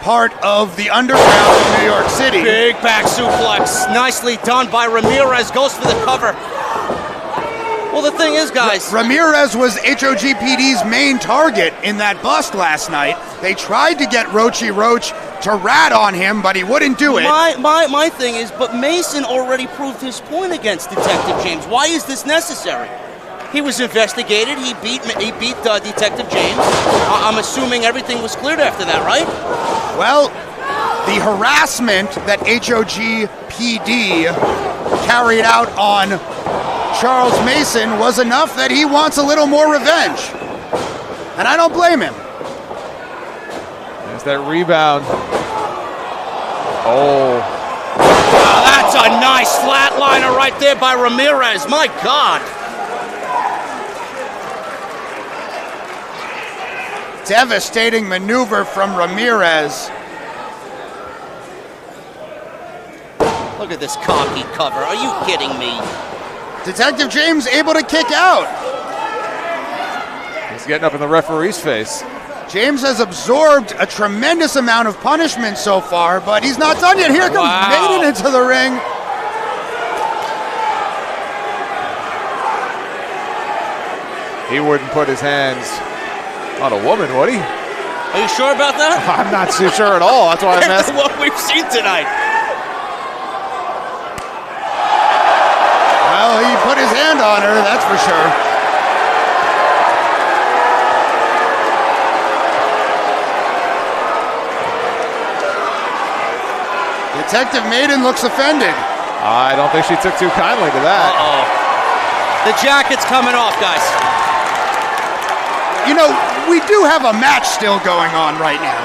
part of the underground of New York City. Big back suplex. Nicely done by Ramirez. Goes for the cover. Well, the thing is, guys. Ramirez was HOGPD's main target in that bust last night. They tried to get Roachy Roach to rat on him, but he wouldn't do it. My thing is, but Mason already proved his point against Detective James. Why is this necessary? He was investigated. He beat Detective James. I'm assuming everything was cleared after that, right? Well, the harassment that HOGPD carried out on Charles Mason was enough that he wants a little more revenge. And I don't blame him. There's that rebound. Oh. That's a nice flatliner right there by Ramirez. My God. Devastating maneuver from Ramirez. Look at this cocky cover. Are you kidding me? Detective James able to kick out. He's getting up in the referee's face. James has absorbed a tremendous amount of punishment so far, but he's not done yet. Here comes Maiden into the ring. He wouldn't put his hands on a woman, would he? Are you sure about that? I'm not too sure at all. That's why I'm asking. What we've seen tonight. Well, he put his hand on her, that's for sure. Detective Maiden looks offended. I don't think she took too kindly to that. Uh-oh. The jacket's coming off, guys. You know, we do have a match still going on right now.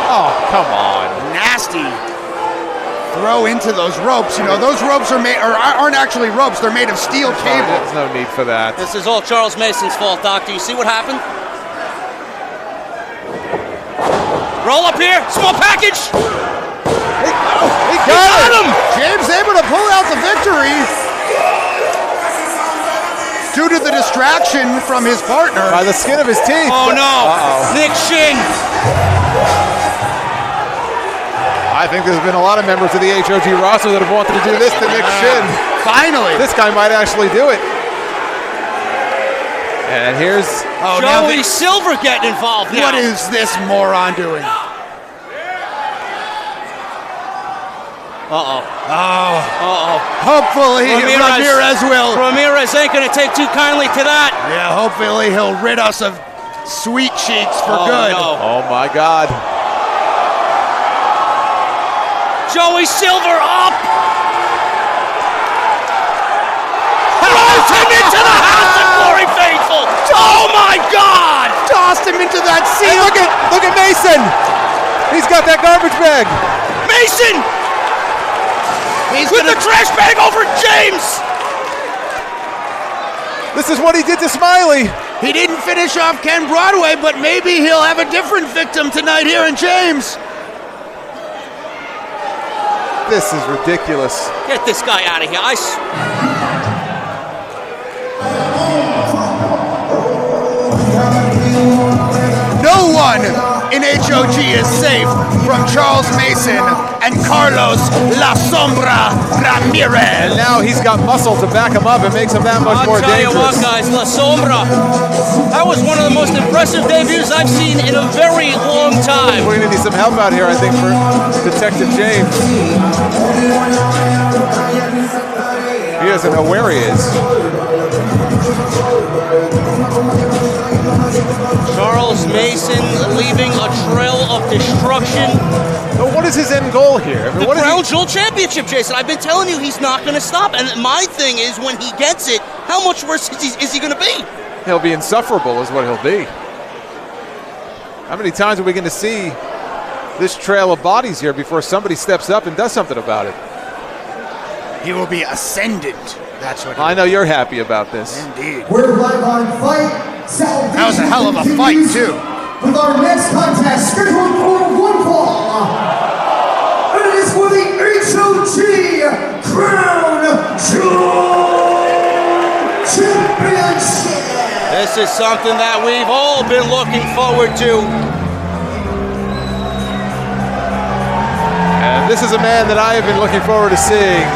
Oh, come on. Nasty throw into those ropes. You know, those ropes aren't actually ropes. They're made of steel cable. There's no need for that. This is all Charles Mason's fault, Doc. Do you see what happened? Roll up here. Small package. He got him. James able to pull out the victory due to the distraction from his partner. By the skin of his teeth. Oh, no. Uh-oh. Nick Shin. I think there's been a lot of members of the HOG roster that have wanted to do this to Nick Shin. Finally. This guy might actually do it. And here's Joey Silver getting involved now. What is this moron doing? Hopefully Ramirez will. Ramirez ain't going to take too kindly to that. Yeah, hopefully he'll rid us of sweet cheeks for good. No. Oh my God. Joey Silver up. Throws him into the House of Glory faithful. Oh my God. Tossed him into that sea. Hey, look at Mason. He's got that garbage bag. Mason. With the trash bag over James. This is what he did to Smiley. He didn't finish off Ken Broadway, but maybe he'll have a different victim tonight here in James. This is ridiculous. Get this guy out of here. No one in HOG is safe from Charles Mason and Carlos La Sombra Ramirez. And now he's got muscle to back him up and makes him that much more dangerous. I'll tell you what, guys, La Sombra, that was one of the most impressive debuts I've seen in a very long time. We're going to need some help out here, I think, for Detective James. He doesn't know where he is. Charles Mason leaving a trail of destruction. But what is his end goal here? I mean, The Crown Jewel Championship, Jason. I've been telling you he's not going to stop. And my thing is, when he gets it, how much worse is he going to be? He'll be insufferable is what he'll be. How many times are we going to see this trail of bodies here before somebody steps up and does something about it? He will be ascendant. That's what. I know you're happy about this. Indeed. We're live on Fight Salvation. That was a hell of a fight, too. With our next contest scheduled for one fall. And it is for the HOG Crown Jewel Championship. This is something that we've all been looking forward to. And this is a man that I have been looking forward to seeing.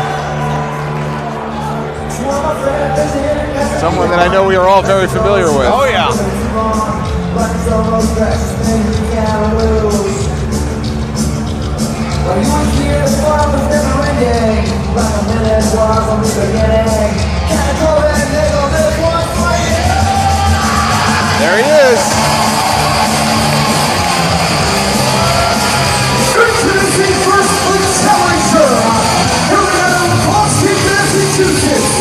Someone that I know we are all very familiar with. Oh, yeah. There he is. Introducing first place challenger, coming out of Boston, Massachusetts,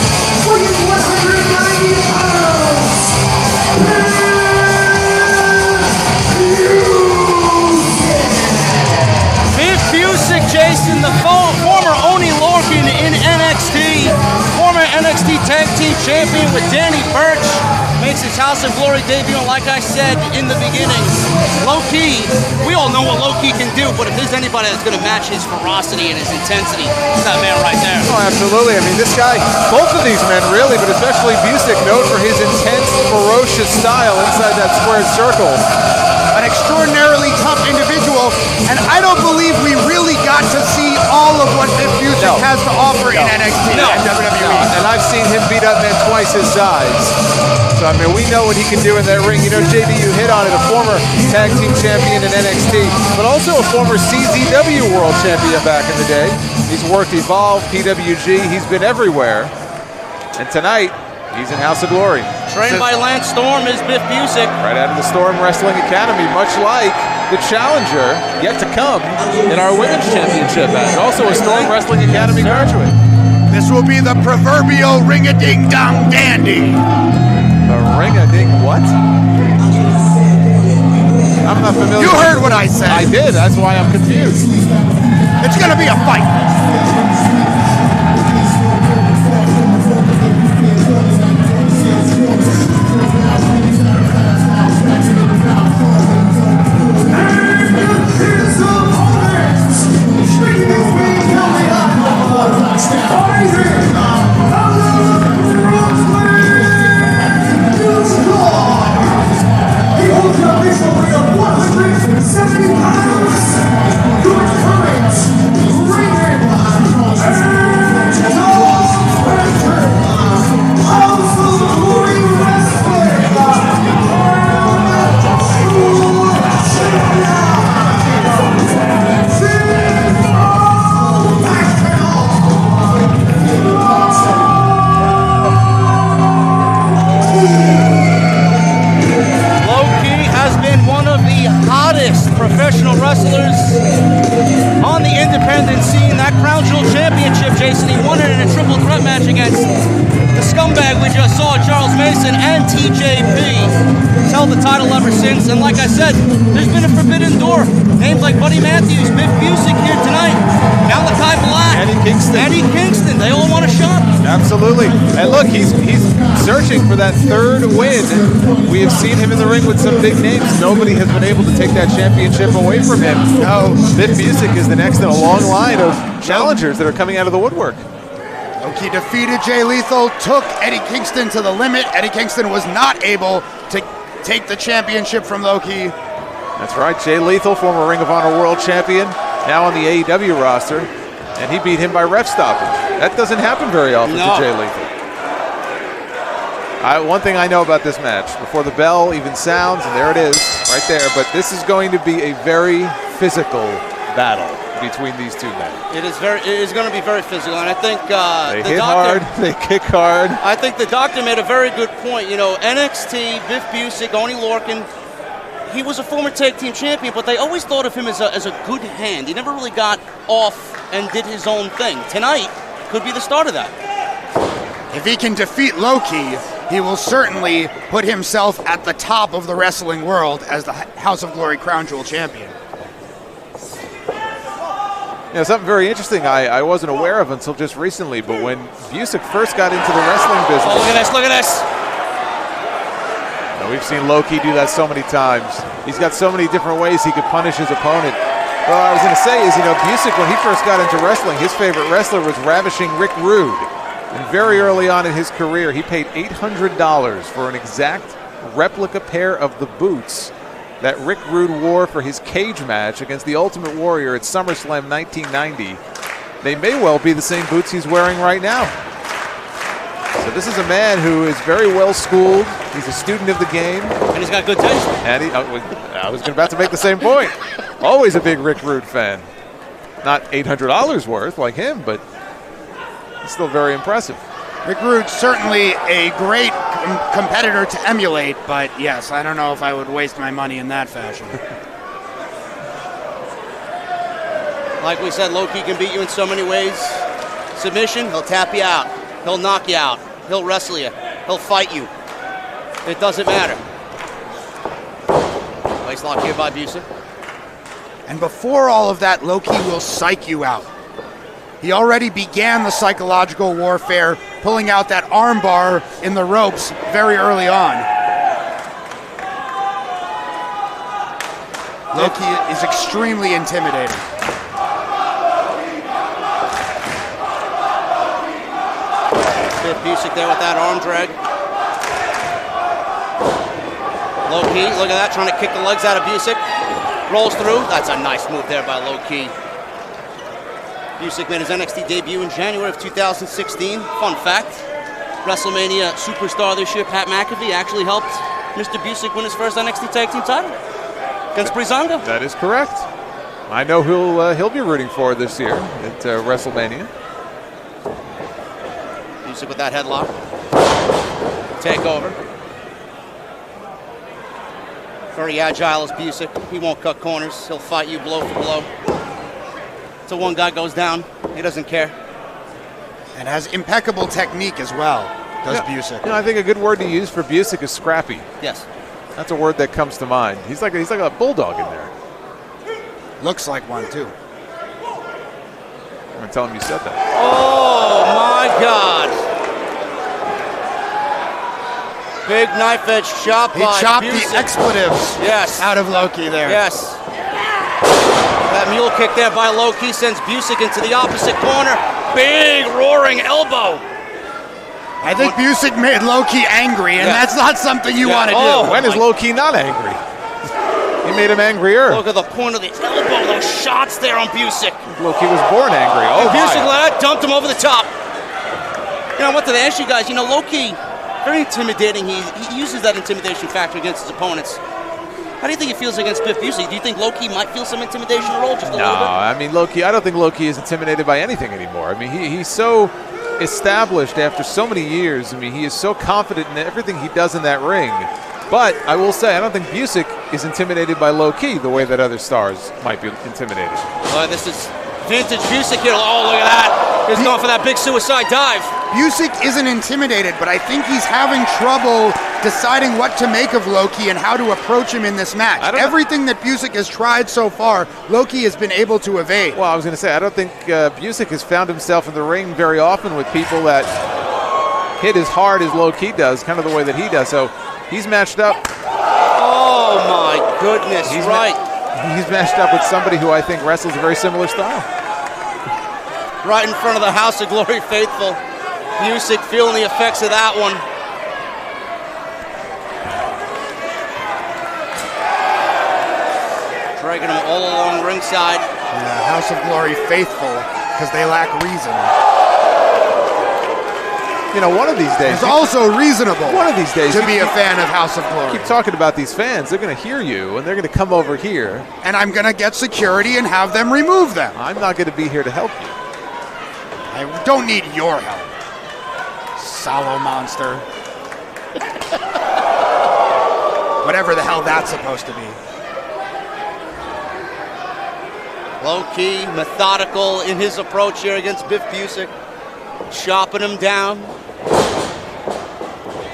weighing 190 pounds, Biff Busick, Jason, the former Oni Lorcan in NXT, former NXT Tag Team Champion with Danny Burch, makes his House of Glory debut. And like I said in the beginning, Low-Ki, we all know what Low-Ki can do, but if there's anybody that's going to match his ferocity and his intensity, it's that man right there. Oh, absolutely. I mean, this guy, both of these men really, but especially Busick, known for his intense, ferocious style inside that squared circle. An extraordinarily tough individual, and I don't believe we really got to see all of what Biff Busick has to offer in NXT and WWE. And I've seen him beat up men twice his size. So, I mean, we know what he can do in that ring. You know, JD, you hit on it, a former tag team champion in NXT, but also a former CZW world champion back in the day. He's worked Evolve, PWG, he's been everywhere. And tonight, he's in House of Glory. Trained by Lance Storm is Biff Busick. Right out of the Storm Wrestling Academy, much like the challenger yet to come in our Women's Championship match. Also a Storm Wrestling Academy graduate. This will be the proverbial ring-a-ding-dong dandy. The ring-a-ding what? I'm not familiar. You heard what I said. I did, that's why I'm confused. It's gonna be a fight. professional wrestlers on the independent scene. That Crown Jewel Championship, Jason, he won it in a triple threat match against the scumbag we just saw, Charles Mason, and TJP. He's held the title ever since, and like I said, there's been a forbidden door. Names like Buddy Matthews, Biff Busick here tonight, Malachi Black, Eddie Kingston, they all want a shot. Absolutely. And look, he's searching for that third win. We have seen him in the ring with some big names. Nobody has been able to take that championship away from him. No, Biff Busick is the next in a long line of challengers that are coming out of the woodwork. Low-Ki defeated Jay Lethal, took Eddie Kingston to the limit. Eddie Kingston was not able to take the championship from Low-Ki. That's right, Jay Lethal, former Ring of Honor World Champion, now on the AEW roster, and he beat him by ref stoppage. That doesn't happen very often to Jay Lethal. One thing I know about this match, before the bell even sounds, and there it is, right there, but this is going to be a very physical battle between these two men. It is going to be very physical, and I think they hit hard, they kick hard. I think the doctor made a very good point. You know, NXT, Biff Busick, Oni Lorcan, he was a former tag team champion, but they always thought of him as a good hand. He never really got off and did his own thing. Tonight could be the start of that. If he can defeat Low-Ki, he will certainly put himself at the top of the wrestling world as the House of Glory Crown Jewel champion. You know, something very interesting I wasn't aware of until just recently, but when Busick first got into the wrestling business. Oh, look at this, look at this. You know, we've seen Low-Ki do that so many times. He's got so many different ways he could punish his opponent. Well, I was going to say is, you know, Busick, when he first got into wrestling, his favorite wrestler was Ravishing Rick Rude. And very early on in his career, he paid $800 for an exact replica pair of the boots that Rick Rude wore for his cage match against the Ultimate Warrior at SummerSlam 1990. They may well be the same boots he's wearing right now. So this is a man who is very well schooled. He's a student of the game. And he's got good taste. And I was about to make the same point. Always a big Rick Rude fan. Not $800 worth like him, but it's still very impressive. Rick Rude's certainly a great competitor to emulate, but yes, I don't know if I would waste my money in that fashion. Like we said, Low-Ki can beat you in so many ways. Submission, he'll tap you out. He'll knock you out. He'll wrestle you. He'll fight you. It doesn't matter. Nice lock here by Busick. And before all of that, Low-Ki will psych you out. He already began the psychological warfare, pulling out that arm bar in the ropes very early on. Low-Ki is extremely intimidating. Biff Busick there with that arm drag. Low-Ki, look at that, trying to kick the legs out of Busick. Rolls through. That's a nice move there by Low-Ki. Busick made his NXT debut in January of 2016. Fun fact, WrestleMania superstar this year, Pat McAfee, actually helped Mr. Busick win his first NXT Tag Team title against Breezango. That is correct. I know he'll be rooting for this year at WrestleMania. Busick with that headlock. Take over. Very agile as Busick. He won't cut corners. He'll fight you blow for blow. So one guy goes down, he doesn't care. And has impeccable technique as well, does Busick. You know, I think a good word to use for Busick is scrappy. Yes. That's a word that comes to mind. He's like a bulldog in there. Looks like one, too. I'm going to tell him you said that. Oh, my God. Big knife edge chop by He chopped Busick. the expletives out of Low-Ki there. Yes. That mule kick there by Low-Ki sends Busick into the opposite corner. Big roaring elbow. I think Busick made Low-Ki angry, and that's not something you want to do. When is Low-Ki not angry? He made him angrier. Look at the point of the elbow, those shots there on Busick. Low-Ki was born angry. Oh, Busick dumped him over the top. You know, what did I ask you guys? You know, Low-Ki, very intimidating. He uses that intimidation factor against his opponents. How do you think he feels against Biff Busick? Do you think Low-Ki might feel some intimidation at all? Just a little bit? No, I mean, Low-Ki, I don't think Low-Ki is intimidated by anything anymore. I mean, he's so established after so many years. I mean, he is so confident in everything he does in that ring. But I will say, I don't think Busick is intimidated by Low-Ki the way that other stars might be intimidated. This is vintage Busick here. Oh, look at that. He's going for that big suicide dive. Busick isn't intimidated, but I think he's having trouble deciding what to make of Low-Ki and how to approach him in this match. Everything that Busick has tried so far, Low-Ki has been able to evade. Well, I was going to say, I don't think Busick has found himself in the ring very often with people that hit as hard as Low-Ki does, kind of the way that he does. So he's matched up. Oh, my goodness. He's right. He's matched up with somebody who I think wrestles a very similar style. Right in front of the House of Glory faithful. Busick feeling the effects of that one. Dragging him all along ringside. The House of Glory faithful, because they lack reason. You know, one of these days... It's also reasonable one of these days, to be a fan of House of Glory. Keep talking about these fans. They're going to hear you, and they're going to come over here. And I'm going to get security and have them remove them. I'm not going to be here to help you. I don't need your help, sallow monster. Whatever the hell that's supposed to be. Low-Ki, methodical in his approach here against Biff Busick. Chopping him down.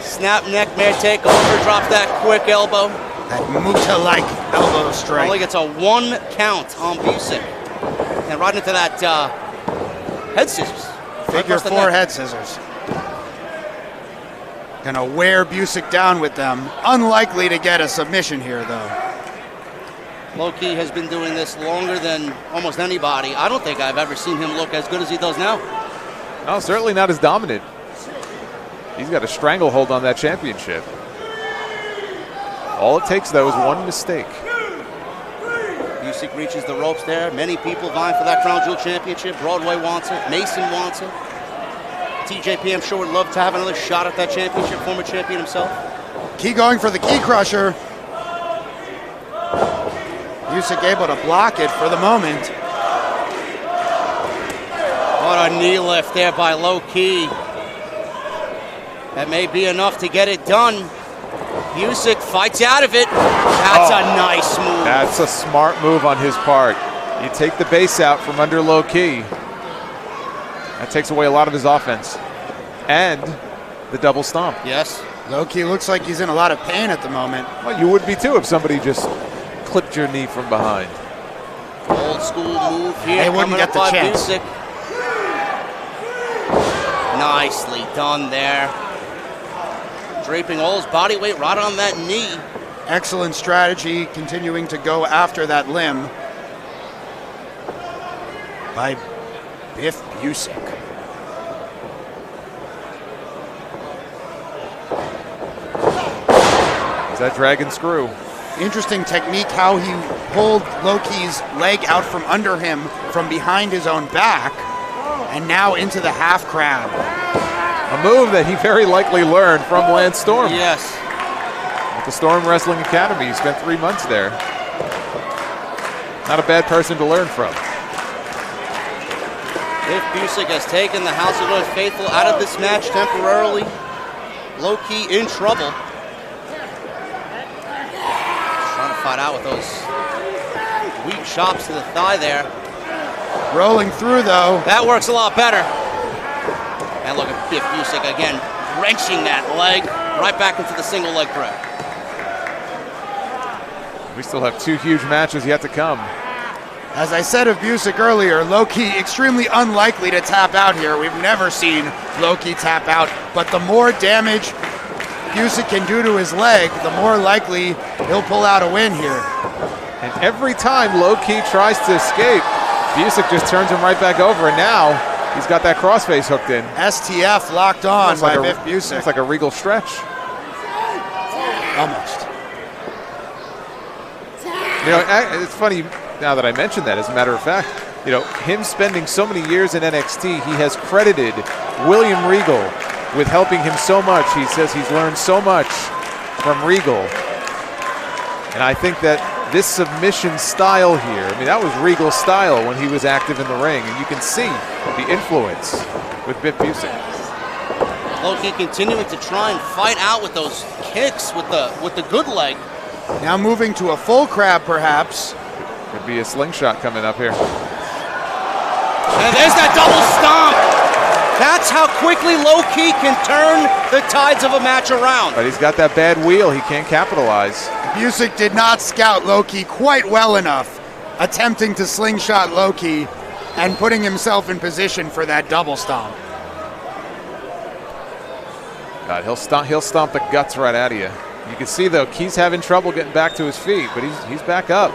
Snap neck mare takeover, drops that quick elbow. That Muta-like elbow strike. Only gets a 1 count on Busick. And right into that head scissors. Figure Right 4 head scissors. Gonna wear Busick down with them. Unlikely to get a submission here, though. Low-key has been doing this longer than almost anybody. I don't think I've ever seen him look as good as he does now. No, certainly not as dominant. He's got a stranglehold on that championship. All it takes, though, is one mistake. Busick reaches the ropes there. Many people vying for that Crown Jewel Championship. Broadway wants it. Mason wants it. TJP, I'm sure, would love to have another shot at that championship, former champion himself. Key going for the key crusher. Busick able to block it for the moment. What a knee lift there by Low-Key. That may be enough to get it done. Busick fights out of it. That's a nice move. That's a smart move on his part. You take the base out from under Low-Key. That takes away a lot of his offense. And the double stomp. Yes. Low-Key looks like he's in a lot of pain at the moment. Well, you would be too if somebody just clipped your knee from behind. Old school move here. They wouldn't coming get up the by chance. Busick. Nicely done there. Draping all his body weight right on that knee. Excellent strategy, continuing to go after that limb by Biff Busick. Is that dragon screw? Interesting technique how he pulled Low-Key's leg out from under him from behind his own back and now into the half crab. A move that he very likely learned from Lance Storm. Yes. At the Storm Wrestling Academy. He spent 3 months there. Not a bad person to learn from. Biff Busick has taken the House of Lord Faithful out of this match temporarily. Low-Key in trouble. Trying to fight out with those weak chops to the thigh there. Rolling through though. That works a lot better. And look at Biff Busick again, wrenching that leg right back into the single leg grab. We still have 2 huge matches yet to come. As I said of Busick earlier, Low-Key extremely unlikely to tap out here. We've never seen Low-Key tap out, but the more damage Busick can do to his leg, the more likely he'll pull out a win here. And every time Low-Key tries to escape, Busick just turns him right back over, and now he's got that crossface hooked in. STF locked on by Biff Busick. It's like a regal stretch. Almost. You know, it's funny now that I mentioned that, as a matter of fact, you know, him spending so many years in NXT, he has credited William Regal with helping him so much. He says he's learned so much from Regal. And I think that this submission style here, I mean, that was Regal's style when he was active in the ring, and you can see the influence with Biff Busick. Low-Key continuing to try and fight out with those kicks with the good leg. Now moving to a full crab, perhaps. Could be a slingshot coming up here. And there's that double stomp. That's how quickly Low-Key can turn the tides of a match around. But he's got that bad wheel. He can't capitalize. Busick did not scout Low-Key quite well enough, attempting to slingshot Low-Key and putting himself in position for that double stomp. God, he'll stomp the guts right out of you. You can see, though, Key's having trouble getting back to his feet, but he's back up.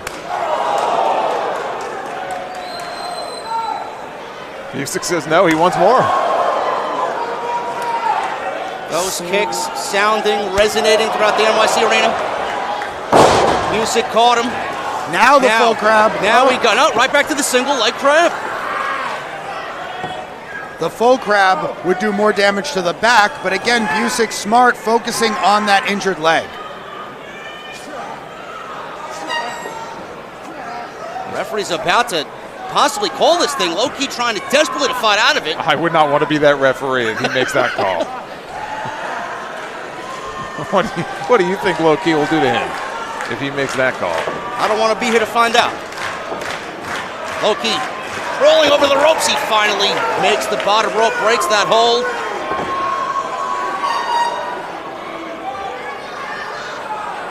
Busick says no, he wants more. Those kicks sounding, resonating throughout the NYC arena. Busick caught him. Now the full crab. Now he got out right back to the single leg crab. The full crab would do more damage to the back, but again, Busick smart, focusing on that injured leg. Referee's about to possibly call this thing. Low-Key trying to desperately to fight out of it. I would not want to be that referee if he makes that call. What do you think Low-Key will do to him if he makes that call? I don't want to be here to find out. Low-Key rolling over the ropes. He finally makes the bottom rope, breaks that hold.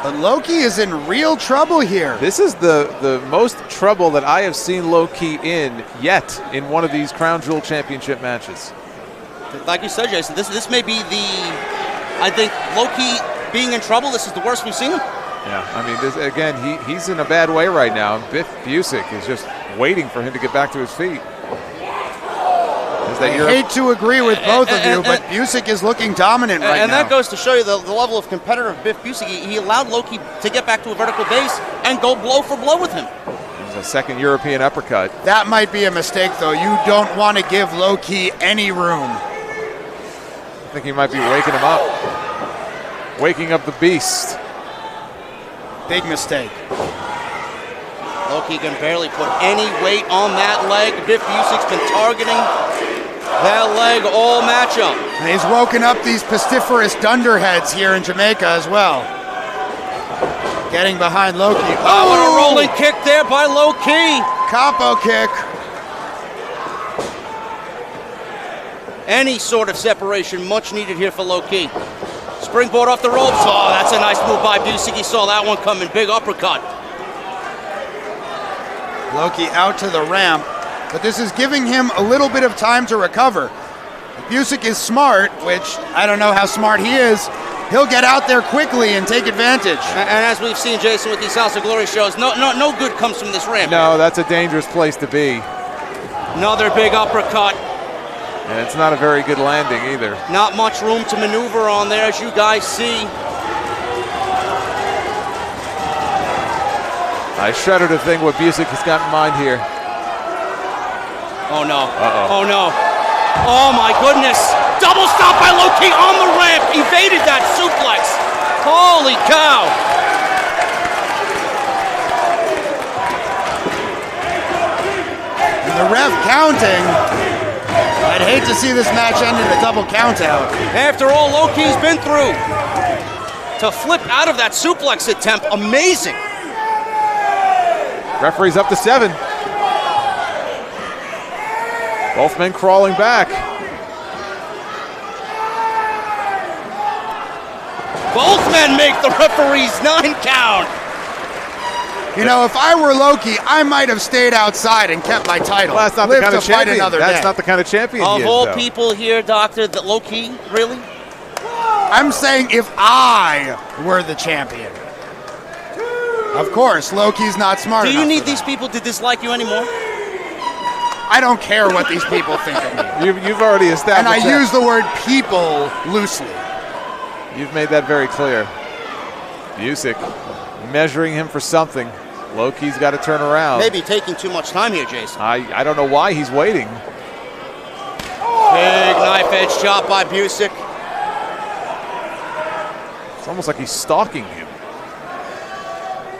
But Loki is in real trouble here. This is the most trouble that I have seen Loki in yet in one of these Crown Jewel Championship matches. Like you said, Jason, this may be I think Loki being in trouble, this is the worst we've seen him. Yeah, I mean, this, again, he's in a bad way right now. Biff Busick is just waiting for him to get back to his feet. I hate to agree with both of you, but Busick is looking dominant right now. And that goes to show you the level of competitor of Biff Busick. He allowed Loki to get back to a vertical base and go blow for blow with him. There's a second European uppercut. That might be a mistake, though. You don't want to give Loki any room. I think he might be waking him up. Waking up the beast. Big mistake. Loki can barely put any weight on that leg. Biff Busick's been targeting that leg all matchup. And he's woken up these pestiferous dunderheads here in Jamaica as well. Getting behind Loki. Oh, what a rolling kick there by Loki. Capo kick. Any sort of separation, much needed here for Loki. Springboard off the ropes. Oh, that's a nice move by Busick. He saw that one coming. Big uppercut. Loki out to the ramp, but this is giving him a little bit of time to recover. If Busick is smart, which I don't know how smart he is, he'll get out there quickly and take advantage. And as we've seen, Jason, with these House of Glory shows, no good comes from this ramp. No, that's a dangerous place to be. Another big uppercut. And it's not a very good landing either. Not much room to maneuver on there, as you guys see. I shudder to think what Busick has got in mind here. Oh no. Uh-oh. Oh no. Oh my goodness. Double stop by Loki on the ramp. Evaded that suplex. Holy cow. And the ref counting. I'd hate to see this match end in a double count out. After all Loki's been through, to flip out of that suplex attempt, amazing. Referee's up to 7. Both men crawling back. Both men make the referee's 9 count. You know, if I were Loki, I might have stayed outside and kept my title. Well, that's not the kind of champion. That's day. not the kind of champion he Of is, all though. people here, Doctor, that Loki, really? I'm saying if I were the champion. Of course, Loki's not smart Do enough you need for these that. people to dislike you anymore? I don't care what these people think of me. You've already established And I that. use the word people loosely. You've made that very clear. Busick measuring him for something. Loki's got to turn around. Maybe taking too much time here, Jason. I don't know why he's waiting. Big knife edge chop by Busick. It's almost like he's stalking him.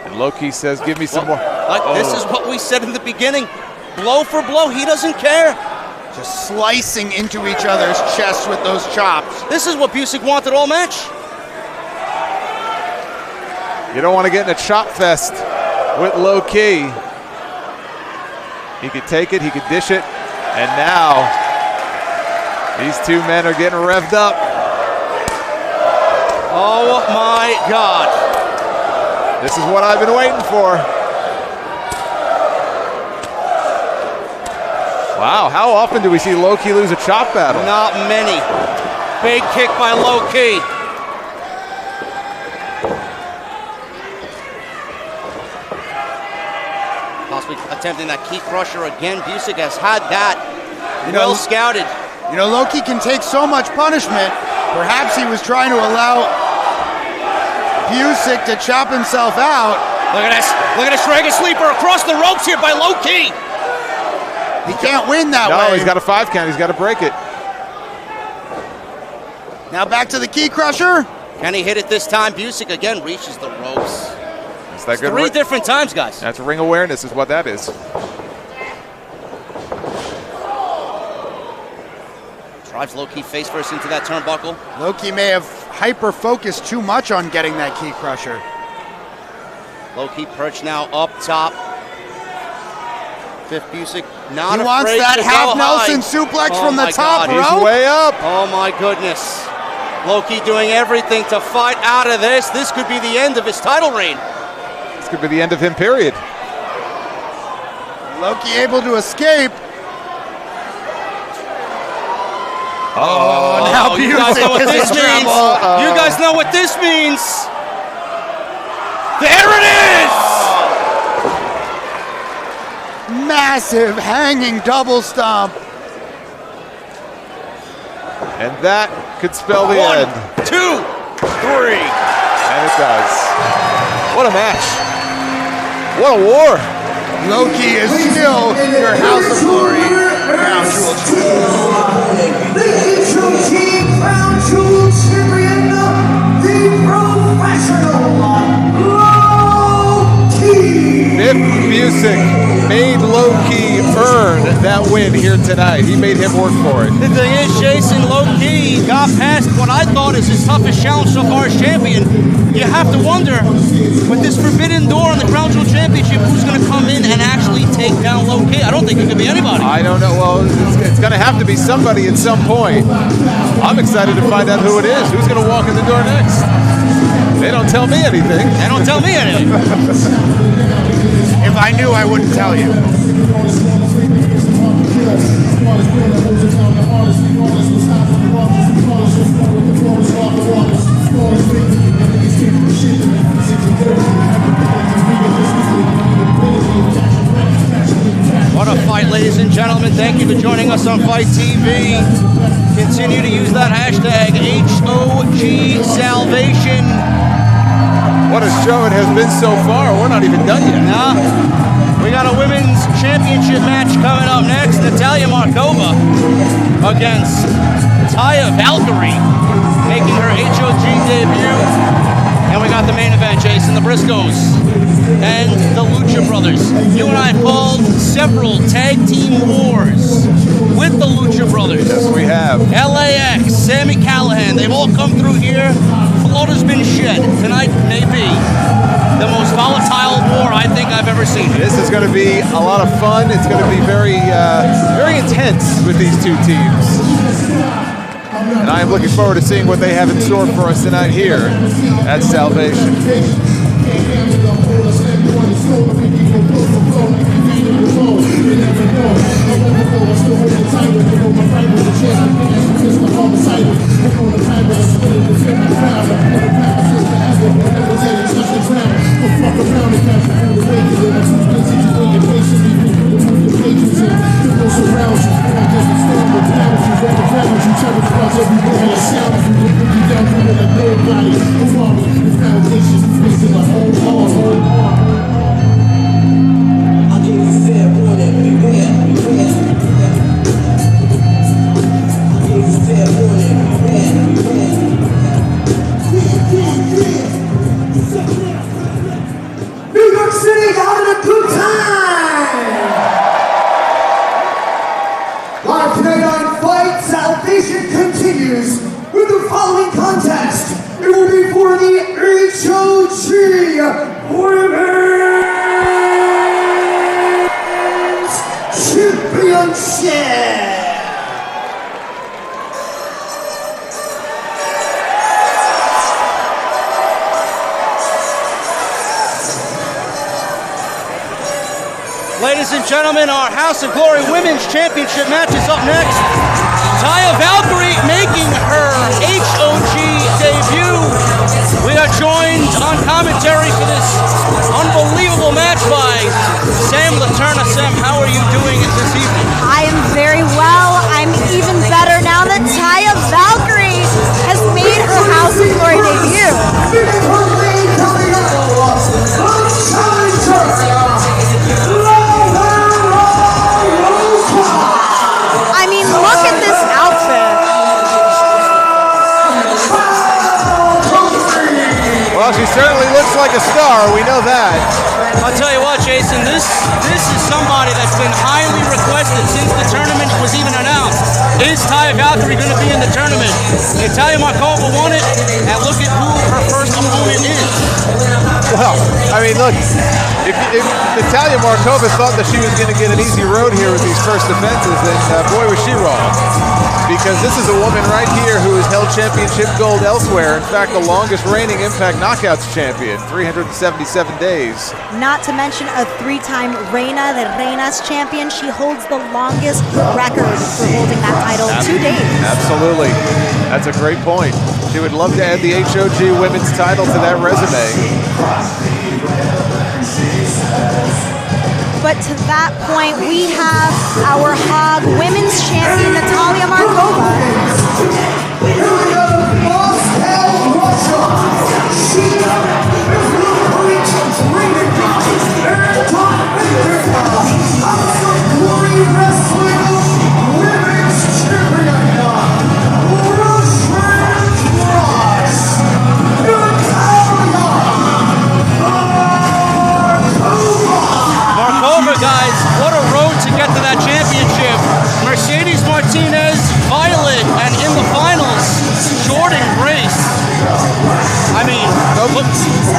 And Loki says, give me some more. This is what we said in the beginning. Blow for blow, he doesn't care. Just slicing into each other's chests with those chops. This is what Busick wanted all match. You don't want to get in a chop fest with Loki. He could take it, he could dish it, and now these two men are getting revved up. Oh my God. This is what I've been waiting for. Wow, how often do we see Loki lose a chop battle? Not many. Big kick by Loki. Possibly attempting that key crusher again. Busick has had that well scouted. You know, Loki can take so much punishment. Perhaps he was trying to allow Busick to chop himself out. Look at this. Look at this dragon sleeper across the ropes here by Loki. He can't win that way. No, he's got a 5 count. He's got to break it. Now back to the key crusher. Can he hit it this time? Busick again reaches the ropes. That's that good 3 different times, guys. That's ring awareness is what that is. Drives Loki face first into that turnbuckle. Loki may have hyper-focused too much on getting that key crusher. Loki perched now up top. Biff Busick not He wants afraid that to half go high. Nelson suplex Oh from the my top God. rope. He's way up. Oh my goodness. Loki doing everything to fight out of this. This could be the end of his title reign. This could be the end of him, period. Loki able to escape. Oh, now you guys know what Busek is this in means. trouble. You guys know what this means. There it is! Massive hanging double stomp. And that could spell the 1, end. 2, 3. And it does. What a match. What a war. Loki is still your House of Glory crown jewel champion. The HOG Crown Jewel Champion, the professional Loki. Nick Busek made Loki earn that win here tonight. He made him work for it. The thing is, Jason, Loki got past what I thought is his toughest challenge so far as champion. You have to wonder, with this forbidden door on the Crown Jewel Championship, who's going to come in and actually take down Loki? I don't think it could be anybody. I don't know. Well, it's going to have to be somebody at some point. I'm excited to find out who it is. Who's going to walk in the door next? They don't tell me anything. They don't tell me anything. If I knew, I wouldn't tell you. What a fight, ladies and gentlemen. Thank you for joining us on Fight TV. Continue to use that hashtag HOG Salvation. What a show it has been so far. We're not even done yet. Nah. We got a women's championship match coming up next. Natalia Markova against Taya Valkyrie, making her HOG debut. And we got the main event, Jason, the Briscoes and the Lucha Brothers. You and I called several tag team wars with the Lucha Brothers. Yes, we have. LAX, Sami Callihan, they've all come through here. Blood has been shed. Tonight may be the most volatile war I think I've ever seen. This is going to be a lot of fun. It's going to be very, very intense with these two teams. And I am looking forward to seeing what they have in store for us tonight here at Salvation. New York City having a good time! Live tonight on Fight, Salvation continues with the following contest. It will be for the HOG Women's Championship! Ladies and gentlemen, our House of Glory Women's Championship match is up next. Taya Valkyrie making her HOG debut. We are joined on commentary for this unbelievable match by Sam Laterna. Sam, how are you doing this evening? I am very well. I'm even better now that Taya Valkyrie has made her House of Glory debut. I mean, look at this outfit. Well, she certainly looks like a star. We know that. I'll tell you what, Jason, this is somebody that's been highly requested since the tournament was even announced. Is Taya Valkyrie going to be in the tournament? Natalia Markova won it, and look at who her first opponent is. Well, I mean, look, if Natalia Markova thought that she was going to get an easy road here with these first defenses, then boy, was she wrong. Because this is a woman right here who has held championship gold elsewhere. In fact, the longest reigning Impact Knockouts champion, 377 days. Not to mention a 3-time Reina de Reinas champion. She holds the longest record for holding that title to date. Absolutely. That's a great point. She would love to add the HOG women's title to that resume. But to that point, we have our HOG Women's Champion, Natalia Markova. Moscow, Russia. She is the great training and top House of Glory Wrestling Women's Champion. Markova, guys, what a road to get to that championship. Mercedes Martinez, Violet, and in the finals, Jordan Grace. I mean,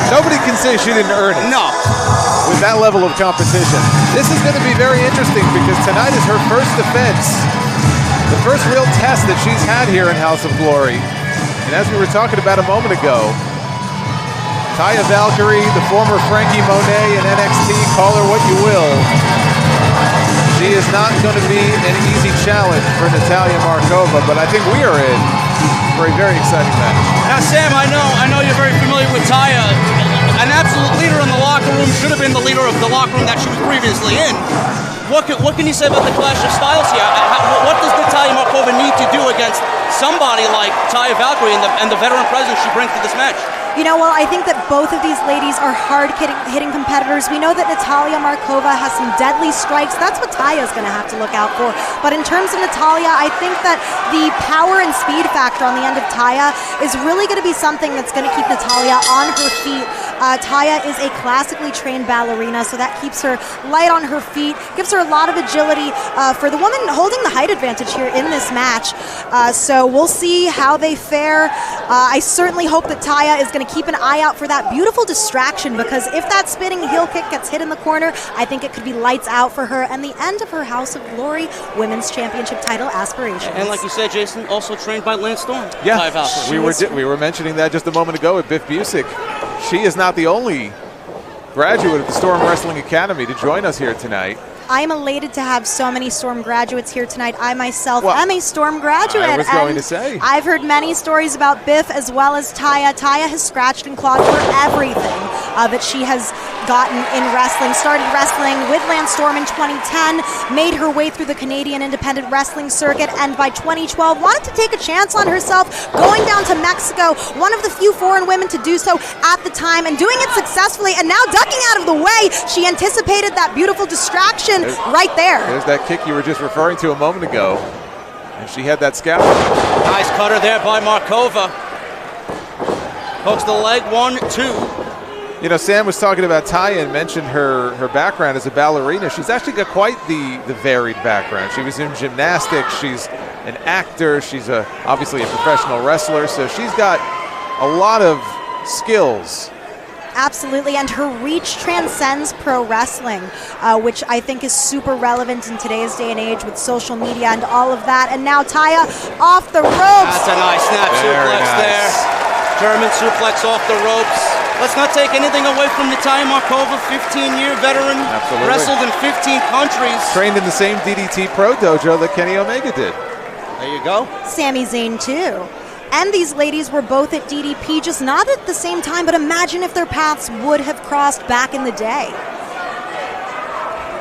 Nobody can say she didn't earn it. no. With that level of competition. This is going to be very interesting because tonight is her first defense. The first real test that she's had here in House of Glory. And as we were talking about a moment ago, Taya Valkyrie, the former Frankie Monet in NXT, call her what you will. She is not going to be an easy challenge for Natalia Markova, but I think we are in for a very exciting match. Now, Sam, I know you're very familiar with Taya. An absolute leader in the locker room, should have been the leader of the locker room that she was previously in. What can you say about the clash of styles here? What does Natalia Markova need to do against somebody like Taya Valkyrie and the veteran presence she brings to this match? You know, well, I think that both of these ladies are hard-hitting competitors. We know that Natalia Markova has some deadly strikes. That's what Taya's going to have to look out for. But in terms of Natalia, I think that the power and speed factor on the end of Taya is really going to be something that's going to keep Natalia on her feet. Taya is a classically trained ballerina, so that keeps her light on her feet, gives her a lot of agility for the woman holding the height advantage here in this match. So we'll see how they fare. I certainly hope that Taya is going to keep an eye out for that beautiful distraction, because if that spinning heel kick gets hit in the corner, I think it could be lights out for her and the end of her House of Glory Women's Championship title aspirations. And like you said, Jason, also trained by Lance Storm. Yeah, Taya Valkyrie. we were mentioning that just a moment ago with Biff Busick. She is not the only graduate of the Storm Wrestling Academy to join us here tonight. I am elated to have so many Storm graduates here tonight. I myself am a Storm graduate. I was going to say. I've heard many stories about Biff as well as Taya. Taya has scratched and clawed for everything that she has gotten in wrestling. Started wrestling with Lance Storm in 2010, made her way through the Canadian independent wrestling circuit, and by 2012 wanted to take a chance on herself, going down to Mexico, one of the few foreign women to do so at the time, and doing it successfully, and now ducking out of the way. She anticipated that beautiful distraction right there. There's that kick you were just referring to a moment ago, and she had that scalp. Nice cutter there by Markova. Hooks the leg, 1-2. You know, Sam was talking about Taya and mentioned her background as a ballerina. She's actually got quite the varied background. She was in gymnastics. She's an actor. She's obviously a professional wrestler. So she's got a lot of skills. Absolutely, and her reach transcends pro wrestling, which I think is super relevant in today's day and age with social media and all of that. And now Taya off the ropes. That's a nice snap suplex there. German suplex off the ropes. Let's not take anything away from Natalia Markova, 15-year veteran. Absolutely. Wrestled in 15 countries. Trained in the same DDT Pro dojo that Kenny Omega did. There you go. Sami Zayn too. And these ladies were both at DDP, just not at the same time, but imagine if their paths would have crossed back in the day.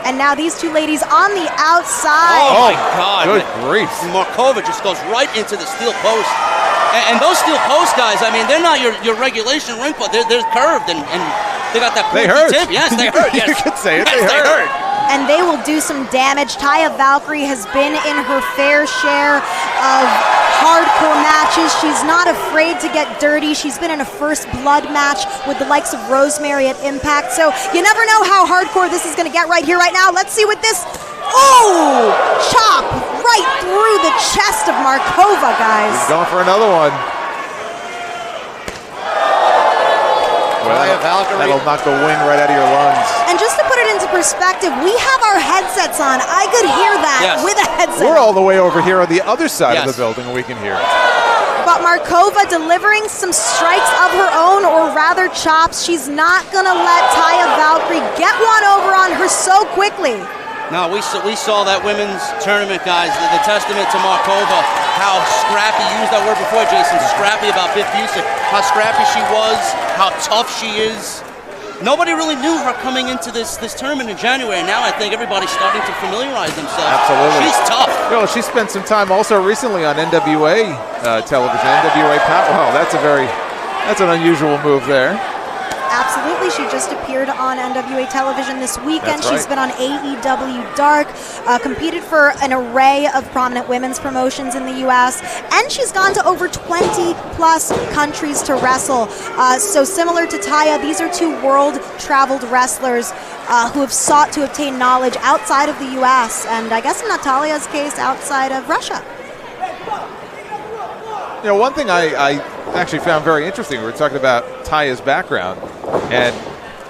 And now these two ladies on the outside. Oh my God. Good grief. Markova just goes right into the steel post. And those steel post guys, I mean, they're not your regulation ring post. They're curved and they got that They hurt. tip. Yes, they hurt. Yes. You could say it. Yes, they hurt. And they will do some damage. Taya Valkyrie has been in her fair share of hardcore matches. She's not afraid to get dirty. She's been in a first blood match with the likes of Rosemary at Impact. So you never know how hardcore this is going to get right here, right now. Let's see what this Oh, chop right through the chest of Markova, guys. He's going for another one. Well, that'll knock the wind right out of your lungs. And just to put it into perspective, we have our headsets on. I could hear that with a headset. We're all the way over here on the other side of the building, and we can hear it. But Markova delivering some strikes of her own, or rather chops. She's not going to let Taya Valkyrie get one over on her so quickly. No, we saw that women's tournament, guys, the testament to Markova, how scrappy, you used that word before, Jason, scrappy about Biff Busick, how scrappy she was, how tough she is. Nobody really knew her coming into this tournament in January, and now I think everybody's starting to familiarize themselves. Absolutely. She's tough. Well, she spent some time also recently on NWA television, NWA Power. Wow, that's an unusual move there. Absolutely. She just appeared on NWA television this weekend. That's right. She's been on AEW Dark, competed for an array of prominent women's promotions in the U.S., and she's gone to over 20-plus countries to wrestle. So similar to Taya, these are two world-traveled wrestlers who have sought to obtain knowledge outside of the U.S., and I guess in Natalia's case, outside of Russia. You know, one thing I actually found very interesting, we were talking about Taya's background, and,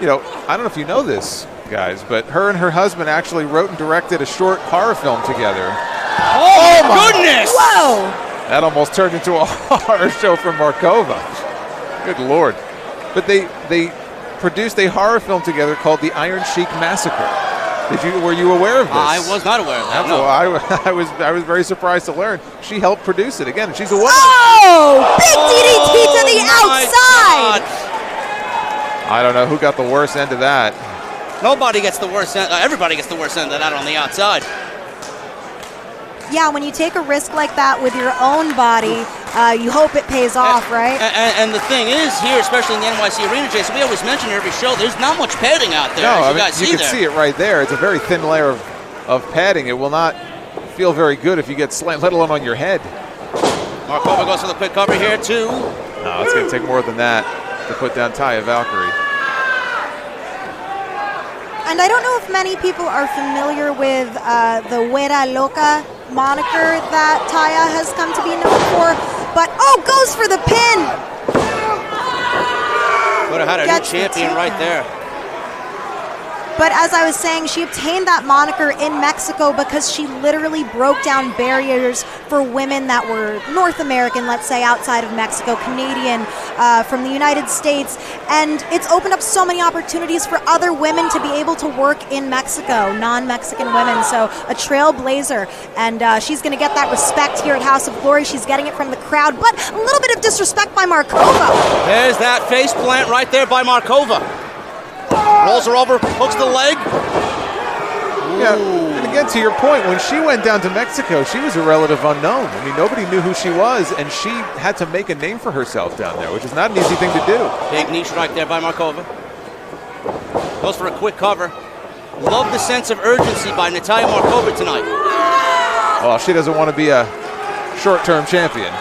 you know, I don't know if you know this, guys, but her and her husband actually wrote and directed a short horror film together. Oh my goodness! Whoa! That almost turned into a horror show for Markova. Good Lord. But they produced a horror film together called The Iron Sheik Massacre. Were you aware of this? I was not aware of that. No. I was very surprised to learn she helped produce it. Again, she's a woman. Oh! Big DDT to the outside! God. I don't know who got the worst end of that. Nobody gets the worst end. Everybody gets the worst end of that on the outside. Yeah, when you take a risk like that with your own body, you hope it pays off, right? And the thing is, here, especially in the NYC Arena, Jason, we always mention every show, there's not much padding out there. No, you can see it right there. It's a very thin layer of padding. It will not feel very good if you get slammed, let alone on your head. Markova goes for the quick cover here, too. No, it's going to take more than that to put down Taya Valkyrie. And I don't know if many people are familiar with the Huera Loca moniker that Taya has come to be known for, but goes for the pin. Would have had a new champion right there. But as I was saying, she obtained that moniker in Mexico because she literally broke down barriers for women that were North American, let's say, outside of Mexico, Canadian, from the United States. And it's opened up so many opportunities for other women to be able to work in Mexico, non-Mexican women. So a trailblazer. And she's going to get that respect here at House of Glory. She's getting it from the crowd. But a little bit of disrespect by Markova. There's that face plant right there by Markova. Rolls her over, hooks the leg. Yeah, and again, to your point, when she went down to Mexico, she was a relative unknown. I mean, nobody knew who she was, and she had to make a name for herself down there, which is not an easy thing to do. Big knee strike there by Markova. Goes for a quick cover. Love the sense of urgency by Natalia Markova tonight. Well, she doesn't want to be a short-term champion.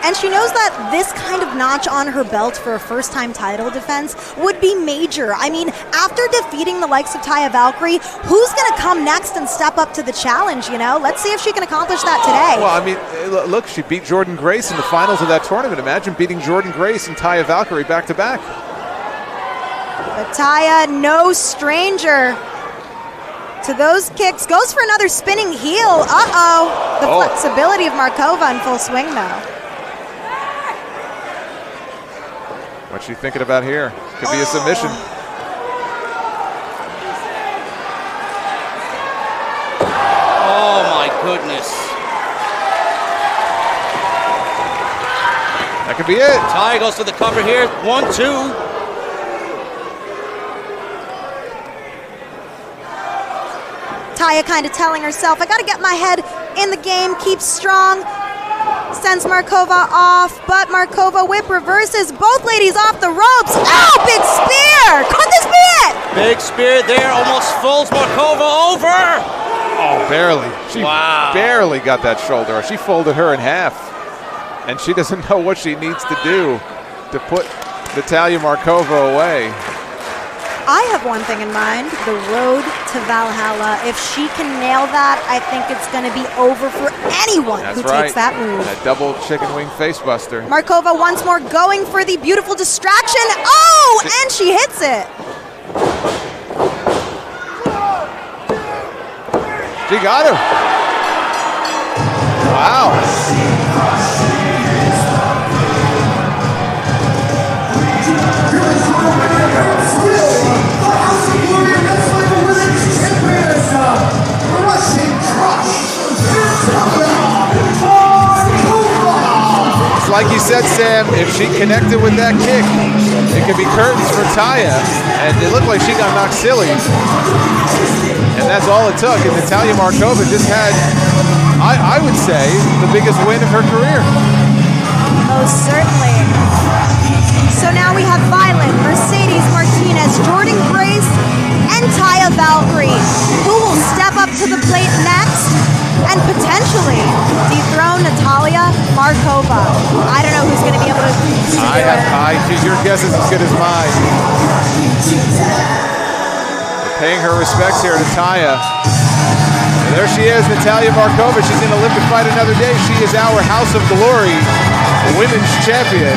And she knows that this kind of notch on her belt for a first-time title defense would be major. I mean, after defeating the likes of Taya Valkyrie, who's going to come next and step up to the challenge, you know? Let's see if she can accomplish that today. Well, I mean, look, she beat Jordan Grace in the finals of that tournament. Imagine beating Jordan Grace and Taya Valkyrie back-to-back. But Taya, no stranger to those kicks. Goes for another spinning heel. The flexibility of Markova in full swing, though. What's she thinking about here? Could be a submission. Oh my goodness. That could be it. Taya goes for the cover here. 1-2. Taya kind of telling herself, I got to get my head in the game, keep strong. Sends Markova off, but Markova whip reverses both ladies off the ropes. Oh, big spear! Could this be it? Big spear there, almost folds Markova over. Oh, barely. She barely got that shoulder. She folded her in half, and she doesn't know what she needs to do to put Natalia Markova away. I have one thing in mind, the road to Valhalla. If she can nail that, I think it's going to be over for anyone who takes that move. That double chicken wing face buster. Markova once more going for the beautiful distraction. Oh, and she hits it. She got her. Wow. It's like you said, Sam, if she connected with that kick, it could be curtains for Taya. And it looked like she got knocked silly. And that's all it took. And Natalia Markova just had, I would say, the biggest win of her career. Most certainly. So now we have Violet, Mercedes Martinez, Jordan Grace, and Taya Valkyrie. Who will step up to the plate next and potentially dethrone Natalia Markova? I don't know who's going to be able to do it. Your guess is as good as mine. Paying her respects here to Taya. And there she is, Natalia Markova. She's going to live to fight another day. She is our House of Glory Women's Champion.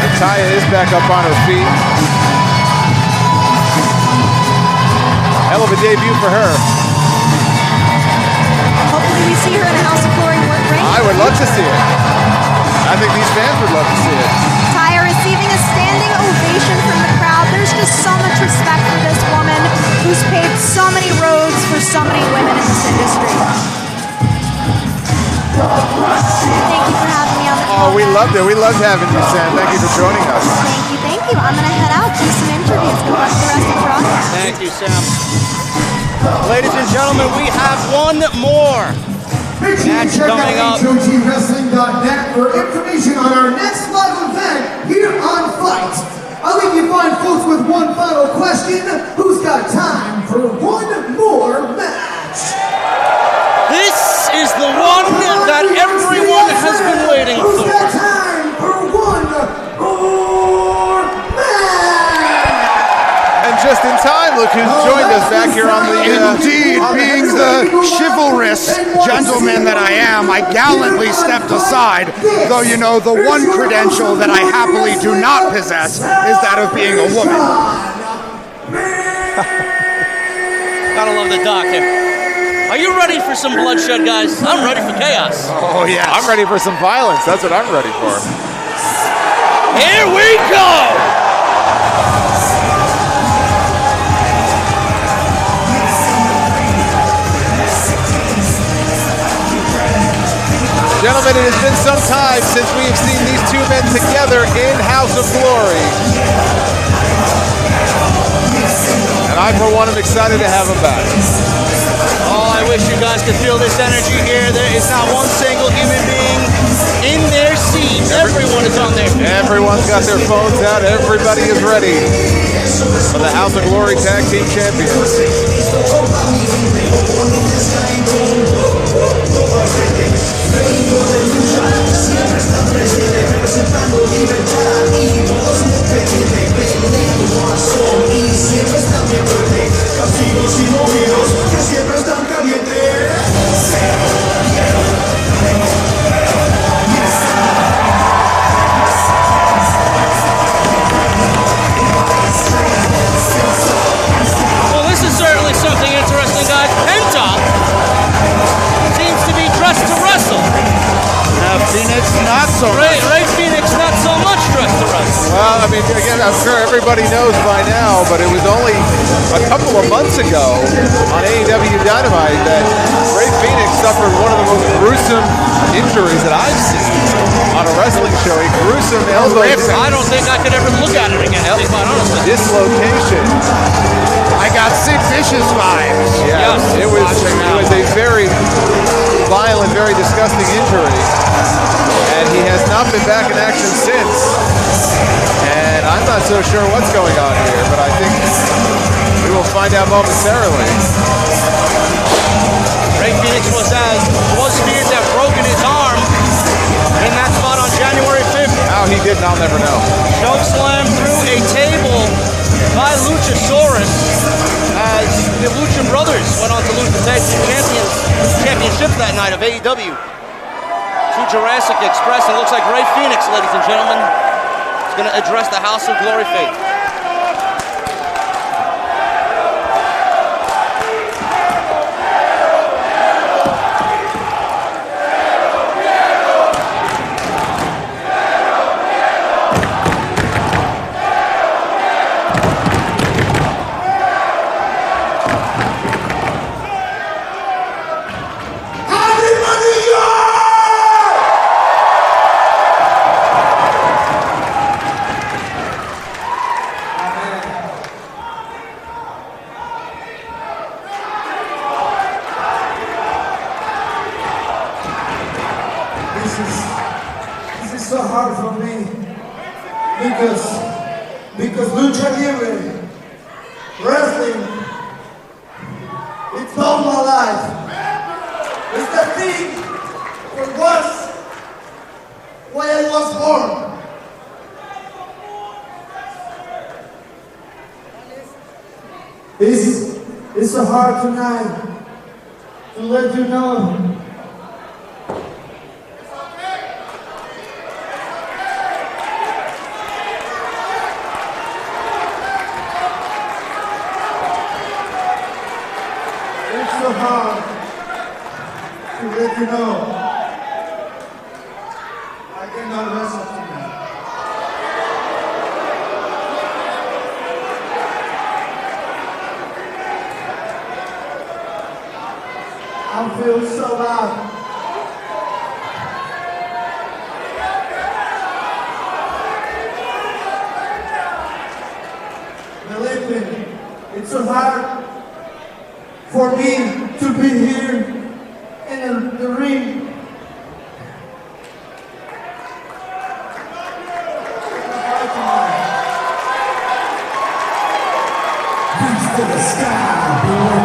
And Taya is back up on her feet. Hell of a debut for her. Hopefully we see her in a House of Glory ring. I would love to see it. I think these fans would love to see it. Taya receiving a standing ovation from the crowd. There's just so much respect for this woman who's paved so many roads for so many women in this industry. Thank you for having me on the show. Oh, we loved it. We loved having you, Sam. Thank you for joining us. Thank you, thank you. I'm going to head out, do some interviews. Good luck with the rest of the broadcast. Thank you, Sam. Ladies and gentlemen, we have one more match coming up. HOGWrestling.net for information on our next live event here on Fight. I'll leave you fine folks with one final question. Who's got time for one more match? This is the one that everyone has been waiting Who's for. got time for one more match? And just in time, look who's joined us back here on the... Indeed, being the chivalrous gentleman that I am, I gallantly stepped aside, though you know the one credential that I happily do not possess is that of being a woman. Gotta love the doc here. Are you ready for some bloodshed, guys? I'm ready for chaos. Oh, yes. I'm ready for some violence. That's what I'm ready for. Here we go! Gentlemen, it has been some time since we have seen these two men together in House of Glory. And I, for one, am excited to have them back. Oh, I wish you guys could feel this energy here. There is not one single human being in their seat. Everyone is on their feet. Everyone's got their phones out. Everybody is ready for the House of Glory Tag Team Champions. Well, this is certainly something interesting, guys. Penta seems to be dressed to wrestle. Phoenix, not so much. Ray Phoenix, not so much dressed to wrestle. Well, I mean, again, I'm sure everybody knows by now, but it was only a couple of months ago on AEW Dynamite that Ray Phoenix suffered one of the most gruesome injuries that I've seen on a wrestling show. A gruesome elbow. I don't think I could ever look at it again, to be quite honest with you. Dislocation. I got Sid Vicious vibes. Yeah, it was a very violent, very disgusting injury. And he has not been back in action since. And I'm not so sure what's going on here, but I think we will find out momentarily. Ray Phoenix was feared to have broken his arm in that spot on January 5th. How he did, I'll never know. Choke slam through a table by Luchasaurus as the Lucha Brothers went on to lose the Tag Team Championships that night of AEW to Jurassic Express. And it looks like Ray Phoenix, ladies and gentlemen, is going to address the House of Glory Faith. This is so hard for me because lucha libre, wrestling, it's all my life. It's the thing that was why I was born. It's so hard tonight to let you know. So hard to let you know I cannot wrestle tonight. I feel so bad. Believe me, it's so hard for me to be here in the ring. Reach to the sky, boy.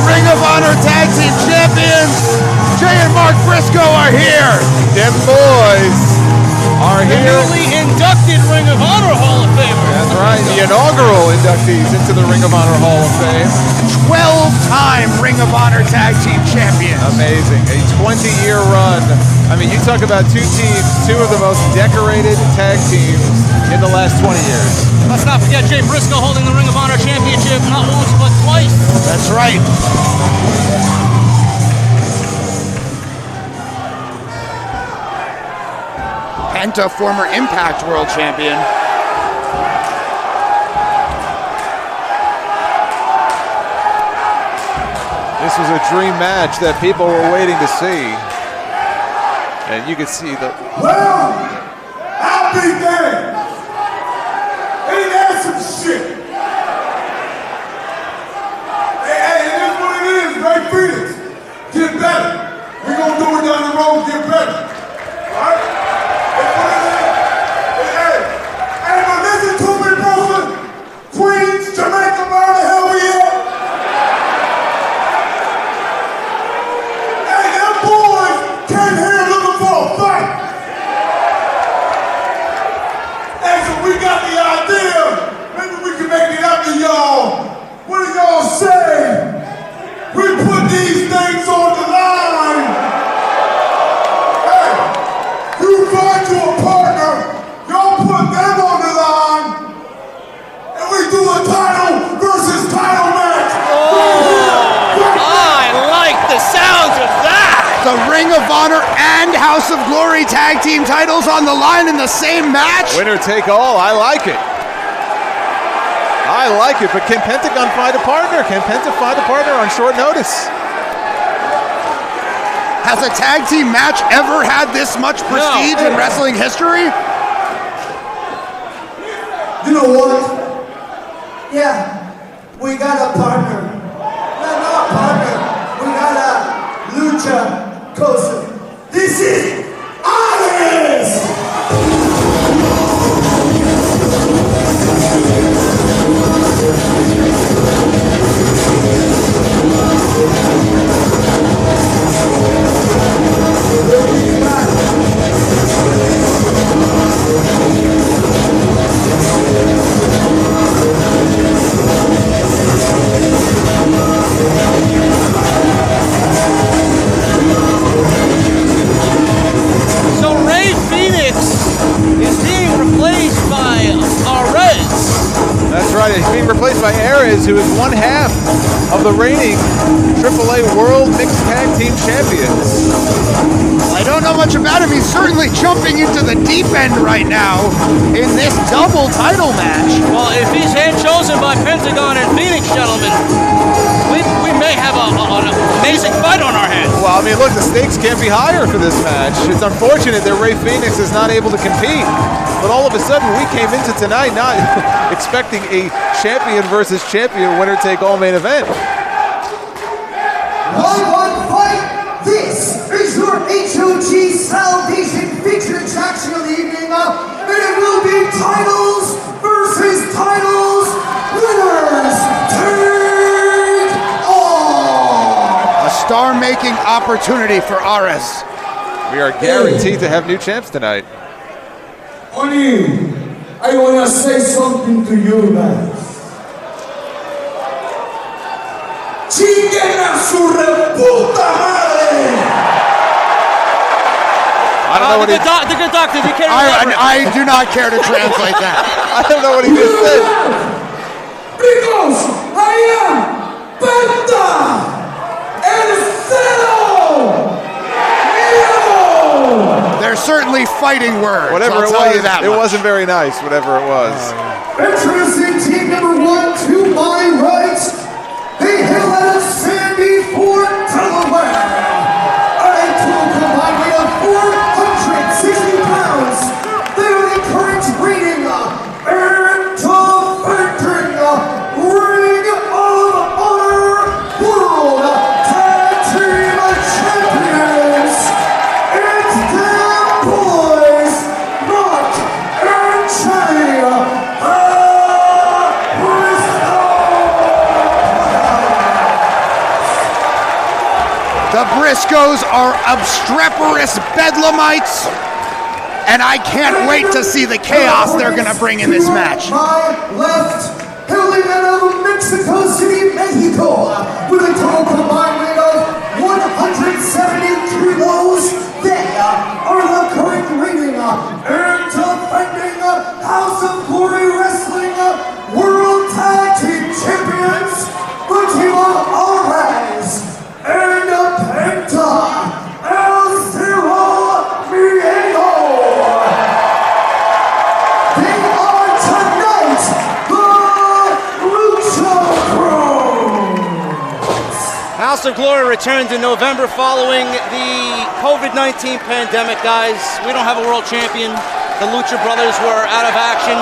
Ring of Honor Tag Team Champions, Jay and Mark Briscoe are here. Them boys are The here. newly inducted Ring of Honor Hall of Famer. That's right, the inaugural inductees into the Ring of Honor Hall of Fame. 12-time Ring of Honor Tag Team Champions. Amazing, a 20-year run. I mean, you talk about two teams, two of the most decorated tag teams in the last 20 years. Let's not forget Jay Briscoe holding the Ring of Honor Championship not once but twice. That's right. Penta, former Impact World Champion. This was a dream match that people were waiting to see. And you can see the... Well, I'll be damned. Ain't that some shit? Hey, it is what it is, Ray Phoenix. Get better. We're gonna do it down the road, get better. Alright? That's what it is. Hey, but listen to me, Brooklyn. Queens, Jamaica, where the hell we at? Hey, them boys came here looking for a fight. Hey, so we got the idea. Maybe we can make it up to y'all. What do y'all say? We put these things on the line. Hey, you find you a partner, y'all put them on the line, and we do a title versus title match. I like the sounds of that. The Ring of Honor and House of Glory Tag Team titles on the line in the same match. Winner take all. I like it. I like it, but can Pentagon find a partner? Can Penta find a partner on short notice? Has a tag team match ever had this much prestige in wrestling history? You know what? Yeah, we got a partner. No, not a partner. We got a lucha cousin. This is Alex! reigning AAA World Mixed Tag Team Champions. I don't know much about him. He's certainly jumping into the deep end right now in this double title match. Well, if he's hand chosen by Pentagon and Phoenix, gentlemen, we may have an amazing fight on our hands. Well, I mean, look, the stakes can't be higher for this match. It's unfortunate that Rey Fenix is not able to compete, but all of a sudden we came into tonight not expecting a champion versus champion winner-take-all main event. Live on Fight, this is your HOG Salvation featured action of the evening, and it will be titles versus titles, winners take all. A star-making opportunity for Ares. We are guaranteed to have new champs tonight. Oni, I wanna say something to you guys. ¡Chinguen a su reputa madre! I don't know what he... The good doctor, you can't remember. I do not care to translate that. I don't know what he just said. Because I am Penta El Cero Miedo! They're certainly fighting words. Whatever I'll it tell was, you that it much. wasn't very nice, whatever it was. Introducing team number 1 to my right. They hail out of Sandy Fort, Delaware. A total combined weight of 460 pounds. They are the current reigning and defending Ring of Honor World Tag Team Champions. It's them boys, Mark and Jay. The Briscoes are obstreperous bedlamites, and I can't wait to see the chaos they're going to bring in this match. My left, hailing out of Mexico City, Mexico, with a total combined weight of 170 kilos. They are the current reigning and defending House of Glory Wrestling World Tag Team Champions, the team of Ares and Penta El Cero Miedo. They are tonight the Lucha Bros. House of Glory returned in November following the COVID-19 pandemic, guys. We don't have a world champion. The Lucha Brothers were out of action.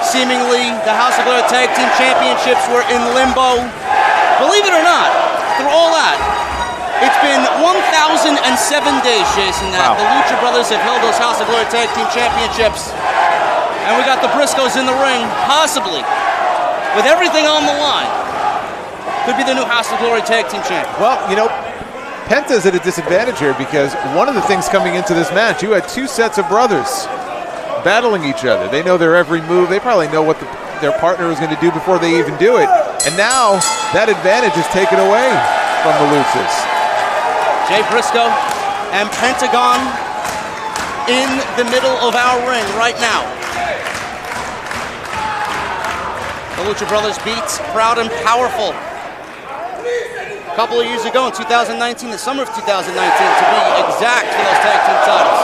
Seemingly, the House of Glory Tag Team Championships were in limbo. Believe it or not, through all that, it's been 1,007 days, Jason, that the Lucha Brothers have held those House of Glory Tag Team Championships. And we got the Briscoes in the ring, possibly, with everything on the line. Could be the new House of Glory Tag Team Champions. Well, you know, Penta's at a disadvantage here because one of the things coming into this match, you had two sets of brothers battling each other. They know their every move. They probably know what their partner is going to do before they even do it. And now that advantage is taken away from the Luchas. Jay Briscoe and Pentagon in the middle of our ring right now. The Lucha Brothers beats Proud and Powerful a couple of years ago in 2019, the summer of 2019 to be exact, for those tag team titles.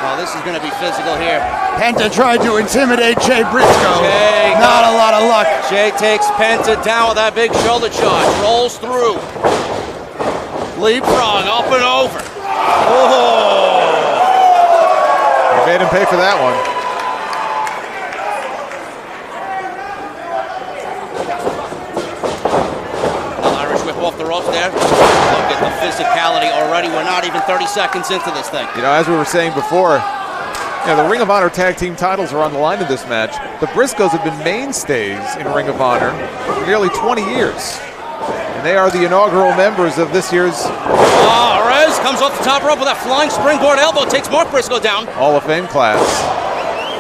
Oh, this is going to be physical here. Penta tried to intimidate Jay Briscoe. Jay Not a lot of luck. Jay takes Penta down with that big shoulder charge, rolls through. Leapfrog up and over. Oh! You made him pay for that one. Irish whip off the ropes there. Look at the physicality already. We're not even 30 seconds into this thing. You know, as we were saying before, you know, the Ring of Honor tag team titles are on the line in this match. The Briscoes have been mainstays in Ring of Honor for nearly 20 years. And they are the inaugural members of this year's Rez comes off the top rope with that flying springboard elbow, takes Mark Briscoe down. Hall of Fame class.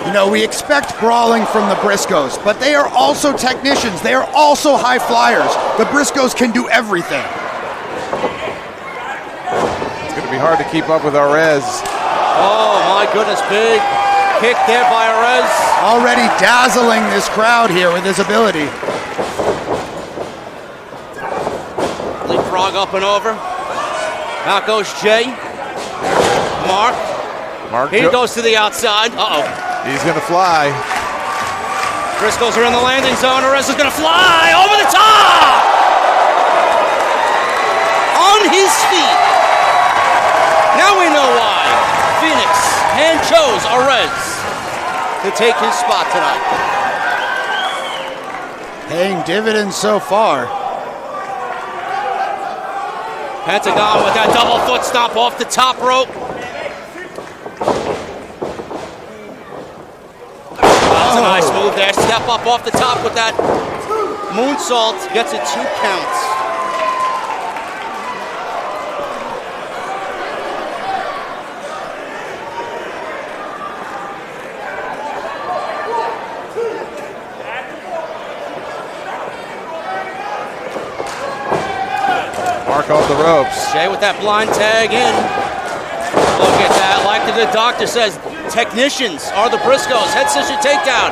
You know, we expect brawling from the Briscoes, but they are also technicians. They are also high flyers. The Briscoes can do everything. It's going to be hard to keep up with Arez. Oh my goodness, big kick there by Arez. Already dazzling this crowd here with his ability. Leapfrog up and over. Out goes Jay. Mark. He goes to the outside. Uh-oh. He's going to fly. Briscoes are in the landing zone. Arez is going to fly over the top! On his feet. Now we know why Phoenix hand chose Arez to take his spot tonight. Paying dividends so far. Pentagon with that double foot stomp off the top rope. That's a nice move there. Step up off the top with that moonsault. Gets it 2 counts. Mark off the ropes. Jay with that blind tag in. Look at that. Like the good doctor says, technicians are the Briscoes. Head scissor takedown.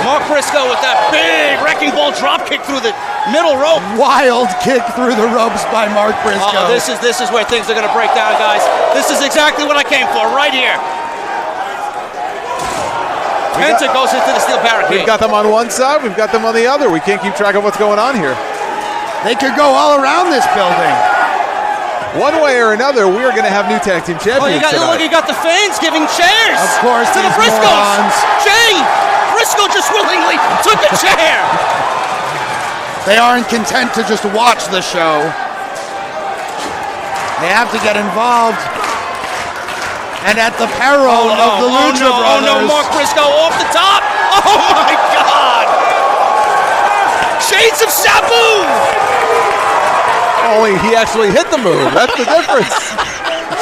Mark Briscoe with that big wrecking ball drop kick through the middle rope. Wild kick through the ropes by Mark Briscoe. This is where things are going to break down, guys. This is exactly what I came for, right here. Penta goes into the steel barricade. We've got them on one side, we've got them on the other. We can't keep track of what's going on here. They could go all around this building. One way or another, we are going to have new tag team champions tonight. You got the fans giving chairs. Of course, to the Briscoes. Morons. Jay Briscoe just willingly took a chair. They aren't content to just watch the show. They have to get involved. And at the peril of the Lucha Brothers. Oh no, Mark Briscoe off the top. Oh my God. Shades of Sabu. Only he actually hit the move. That's the difference.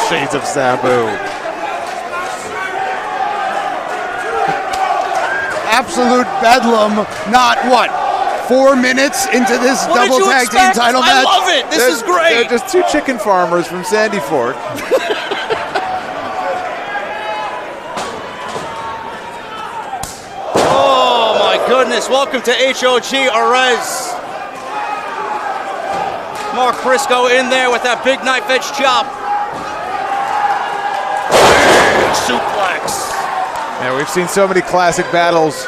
Shades of Sabu. Absolute bedlam. Not what? 4 minutes into this double tag team title match? I love it. This is great. They're just 2 chicken farmers from Sandy Fork. Oh my goodness. Welcome to HOG Arez. Mark Briscoe in there with that big knife edge chop. Big suplex. Yeah, we've seen so many classic battles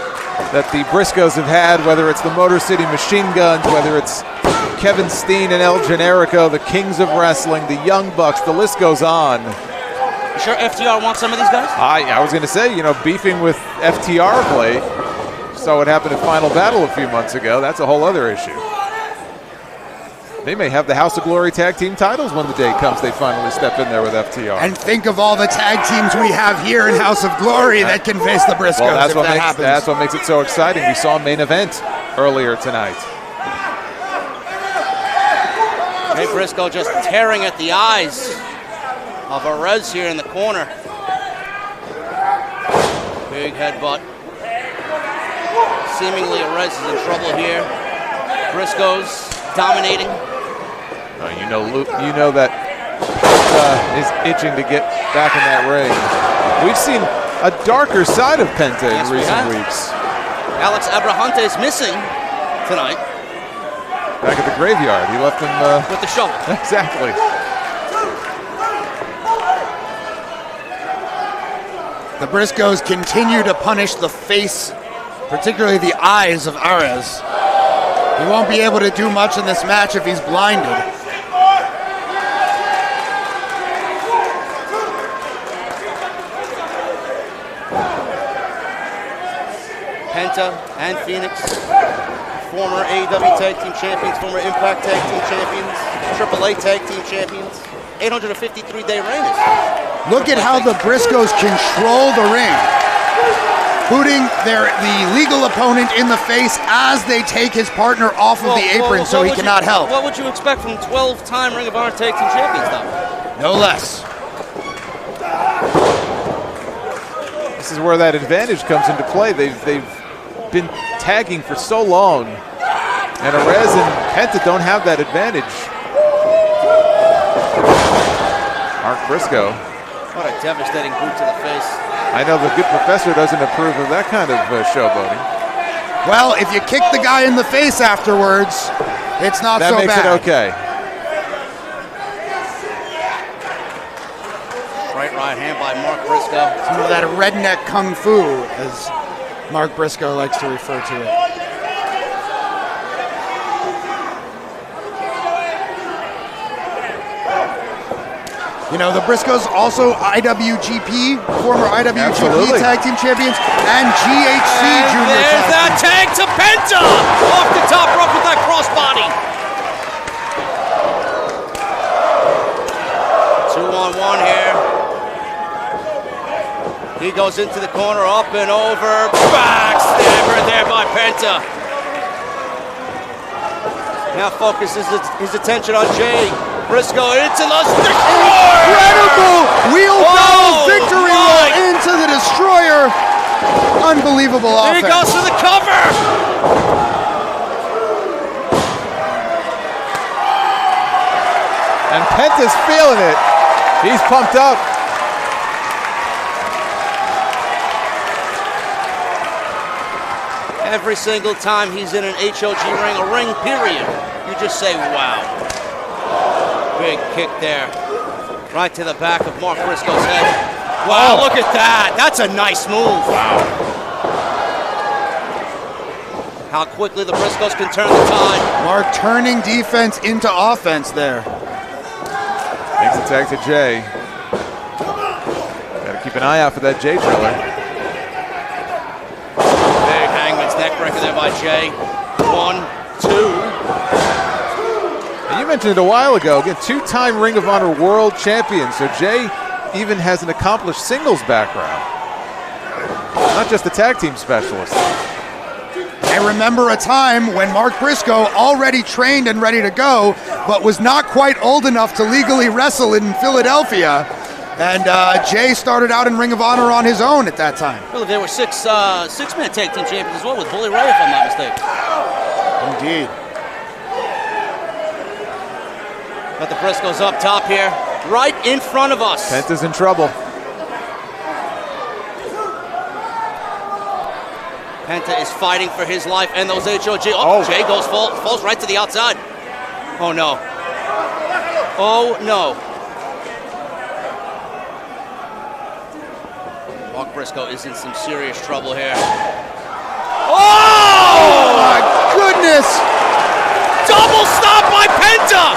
that the Briscoes have had, whether it's the Motor City Machine Guns, whether it's Kevin Steen and El Generico, the Kings of Wrestling, the Young Bucks, the list goes on. You sure FTR wants some of these guys? I was going to say, beefing with FTR of late. Saw what happened at Final Battle a few months ago. That's a whole other issue. They may have the House of Glory tag team titles when the day comes they finally step in there with FTR. And think of all the tag teams we have here in House of Glory that can face the Briscoes. Well, that's happens. what makes it so exciting. We saw a main event earlier tonight. Jay Briscoe just tearing at the eyes of Arez here in the corner. Big headbutt. Seemingly Arez is in trouble here. Briscoe's dominating. You know that is itching to get back in that ring. We've seen a darker side of Penta in recent weeks. Alex Abrahante is missing tonight. Back at the graveyard, he left him with the shovel. Exactly. The Briscoes continue to punish the face, particularly the eyes of Arez. He won't be able to do much in this match if he's blinded. Penta and Phoenix, former AEW Tag Team Champions, former Impact Tag Team Champions, AAA Tag Team Champions, 853-day reign. Look at how the Briscoes control the ring, booting the legal opponent in the face as they take his partner off of the apron so he cannot help. What would you expect from 12-time Ring of Honor Tag Team Champions, though? No less. This is where that advantage comes into play. They've been tagging for so long, and Arez and Penta don't have that advantage. Mark Briscoe What a devastating boot to the face. I know the good professor doesn't approve of that kind of showboating. Well, if you kick the guy in the face afterwards, it's not so bad. That makes it okay. Right hand by Mark Briscoe. Some of that redneck kung fu, as Mark Briscoe likes to refer to it. You know, the Briscoes also IWGP, former IWGP Absolutely. Tag Team Champions, and GHC Junior There's that Tag Team. tag to Penta! Off the top rope with that crossbody. 2-on-1 here. He goes into the corner, up and over. Backstabber there by Penta. Now focuses his attention on Jay Briscoe into the Destroyer! Incredible wheelbarrow victory roll my. into the Destroyer. Unbelievable Here he offense. goes to the cover! And Penta's feeling it. He's pumped up. Every single time he's in an HOG ring, a ring period, you just say, wow. Big kick there. Right to the back of Mark Briscoe's head. Wow, look at that. That's a nice move. Wow. How quickly the Briscoes can turn the tide. Mark turning defense into offense there. Makes a tag to Jay. Gotta keep an eye out for that Jay driller. Big hangman's neck breaker there by Jay. 1, 2. And you mentioned it a while ago. Again, two-time Ring of Honor World Champion. So Jay even has an accomplished singles background. Not just a tag team specialist. I remember a time when Mark Briscoe, already trained and ready to go, but was not quite old enough to legally wrestle in Philadelphia. And Jay started out in Ring of Honor on his own at that time. Well, there were six-man tag team champions as well with Bully Ray, if I'm not mistaken. Indeed. Got the Briscoes up top here, right in front of us. Penta's in trouble. Penta is fighting for his life and those HOG. Oh, Jay falls right to the outside. Oh no. Oh no. Mark Briscoe is in some serious trouble here. Oh! My goodness! Double stop by Penta!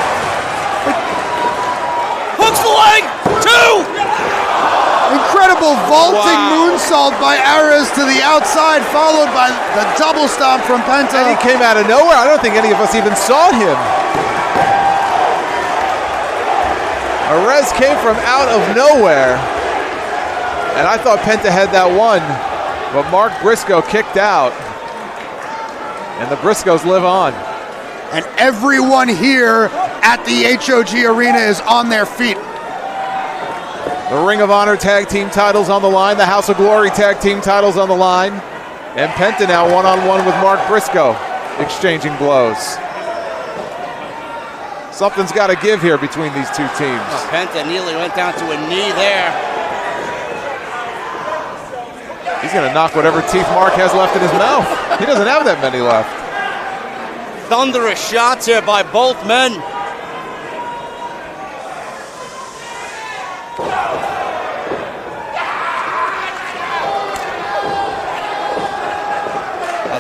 Hooks the leg! 2! Incredible vaulting moonsault by Ares to the outside, followed by the double stomp from Penta. And he came out of nowhere. I don't think any of us even saw him. Ares came from out of nowhere. And I thought Penta had that one. But Mark Briscoe kicked out. And the Briscoes live on. And everyone here at the HOG Arena is on their feet. The Ring of Honor tag team titles on the line. The House of Glory tag team titles on the line. And Penta now one-on-one with Mark Briscoe, exchanging blows. Something's got to give here between these two teams. Oh, Penta nearly went down to a knee there. He's going to knock whatever teeth Mark has left in his mouth. He doesn't have that many left. Thunderous shots here by both men.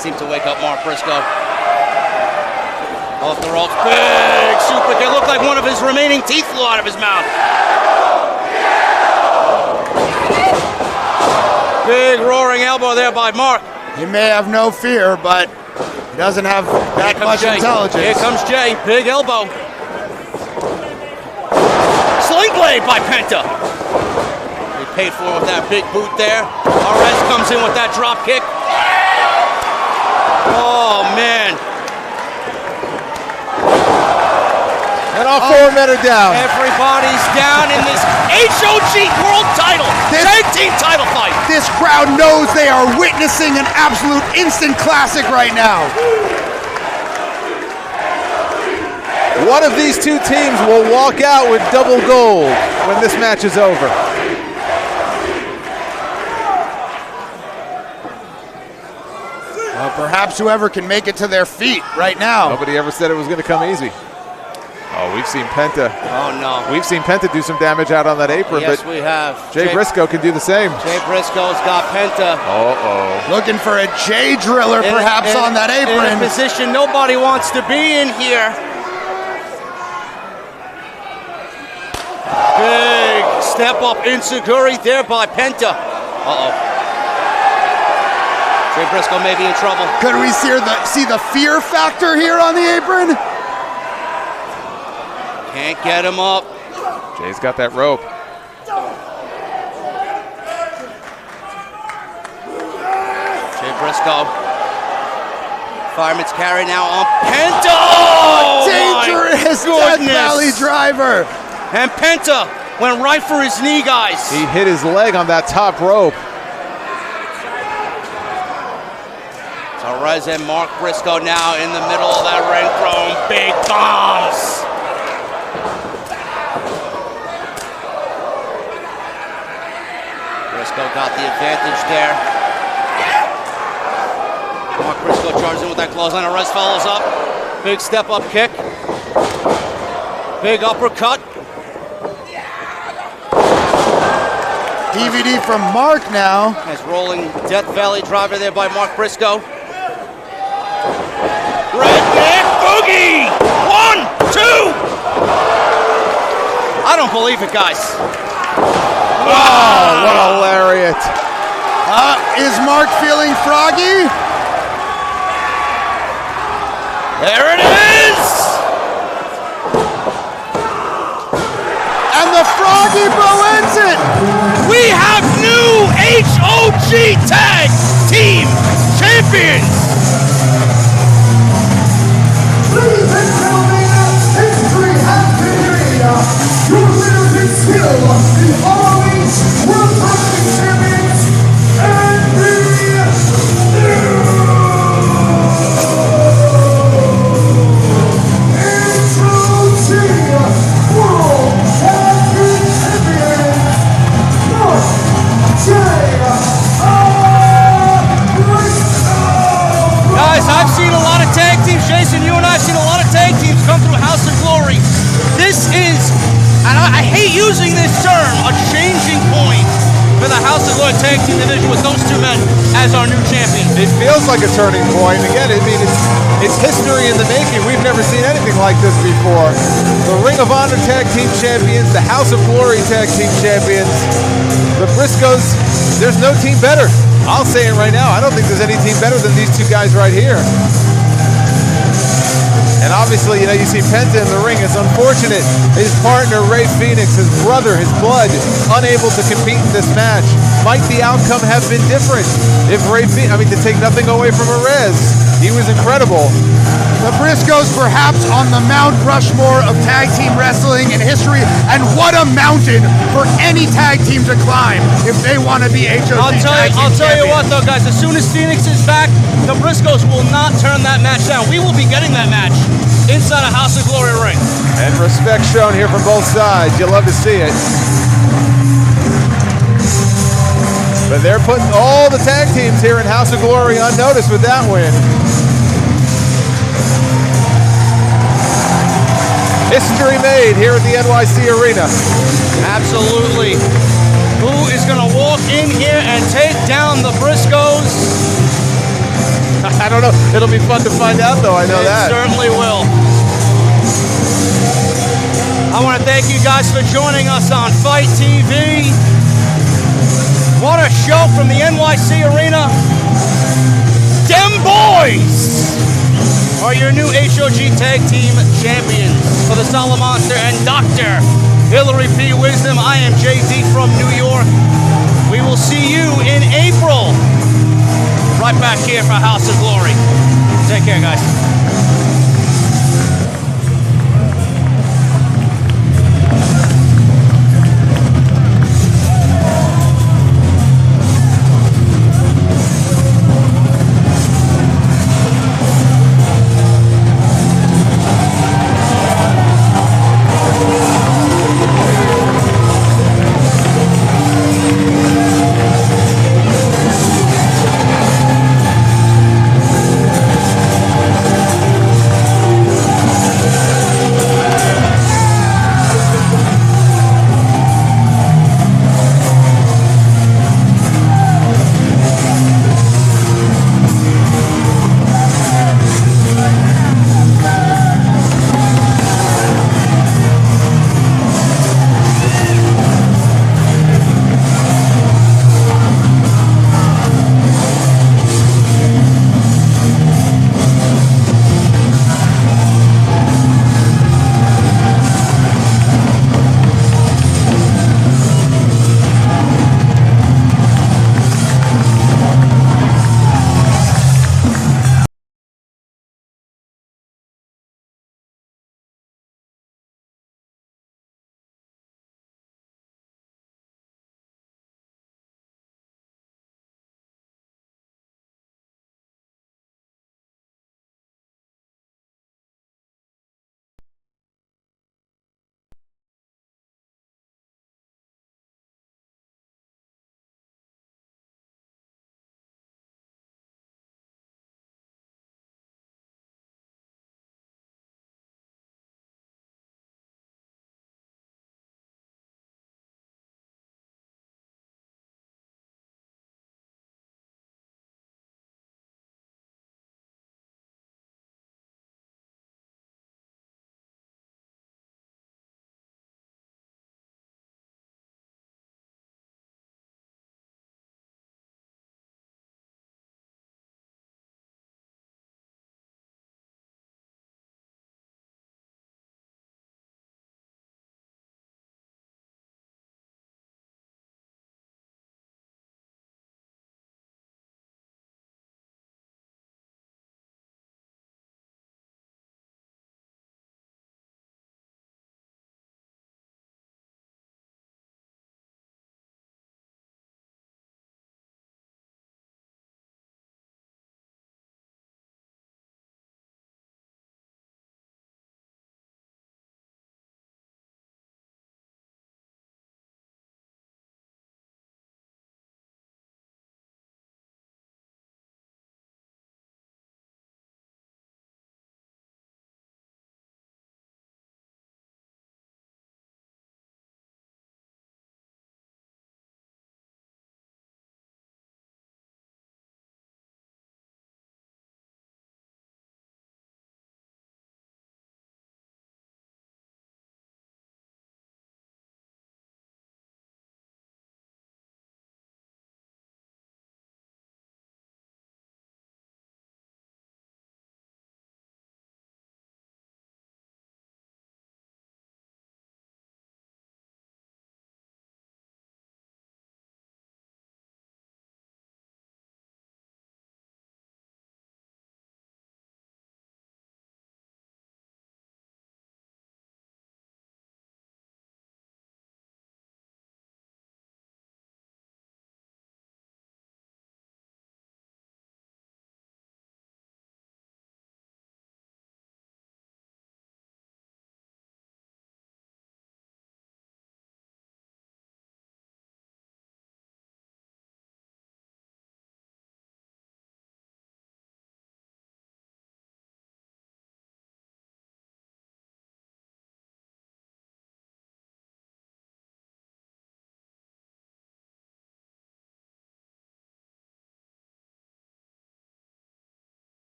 Seemed to wake up Mark Briscoe. Off the ropes, big super kick. Looked like one of his remaining teeth flew out of his mouth. Big roaring elbow there by Mark. He may have no fear, but he doesn't have that much intelligence. Here comes Jay, big elbow. Sling blade by Penta. He paid for it with that big boot there. Ares comes in with that drop kick. Oh, man. And all four men are down. Everybody's down in this HOG World title, tag team title fight. This crowd knows they are witnessing an absolute instant classic right now. One of these two teams will walk out with double gold when this match is over. Perhaps whoever can make it to their feet right now. Nobody ever said it was going to come easy. Oh, we've seen Penta. Oh, no. We've seen Penta do some damage out on that apron, Yes, but we have. Jay Briscoe can do the same. Jay Briscoe's got Penta. Uh-oh. Looking for a Jay driller perhaps on that apron. In a position nobody wants to be in here. Big step up enziguri there by Penta. Uh-oh. Jay Briscoe may be in trouble. Could we see the fear factor here on the apron? Can't get him up. Jay's got that rope. Jay Briscoe. Fireman's carry now on Penta. Oh, dangerous Death Valley driver. And Penta went right for his knee, guys. He hit his leg on that top rope. Torres and Mark Briscoe now in the middle of that ring throwing big bombs. Briscoe got the advantage there. Mark Briscoe charges in with that clothesline. Torres follows up. Big step up kick. Big uppercut. DVD from Mark now. Nice rolling Death Valley driver there by Mark Briscoe. Redneck Boogie! 1, 2! I don't believe it, guys. Oh, what a lariat. Is Mark feeling froggy? There it is! And the froggy bro ends it! We have new HOG Tag Team Champions! Ladies and gentlemen, history has been made. Your winners in skill, the ROH World Wrestling Champions, and the introducing World Tag Team Champions, Mark Briscoe. Guys, I've seen a lot of tag teams. Jason, you and I have seen a lot of tag teams come through House of Glory. This is, and I hate using this term, a changing point for the House of Glory tag team division with those two men as our new champions. It feels like a turning point. Again, I mean, it's history in the making. We've never seen anything like this before. The Ring of Honor Tag Team Champions, the House of Glory Tag Team Champions, the Briscoes, there's no team better. I'll say it right now. I don't think there's any team better than these two guys right here. And obviously, you know, you see Penta in the ring. It's unfortunate. His partner, Ray Phoenix, his brother, his blood, unable to compete in this match. Might the outcome have been different if Ray Phoenix, I mean, to take nothing away from Perez, he was incredible. The Briscoes perhaps on the Mount Rushmore of tag team wrestling in history, and what a mountain for any tag team to climb if they want to be HOG tag team I'll tell you champions. what though, guys, as soon as Phoenix is back, the Briscoes will not turn that match down. We will be getting that match inside a House of Glory ring. And respect shown here from both sides. You love to see it. But they're putting all the tag teams here in House of Glory on notice with that win. History made here at the NYC Arena. Absolutely. Who is going to walk in here and take down the Briscoes? I don't know. It'll be fun to find out, though. I know that. It certainly will. I want to thank you guys for joining us on Fight TV. What a show from the NYC Arena. Dem Boys are your new HOG Tag Team Champions. For the Solid Monster and Dr. Hillary P. Wisdom, I am JD from New York. We will see you in April. Right back here for House of Glory.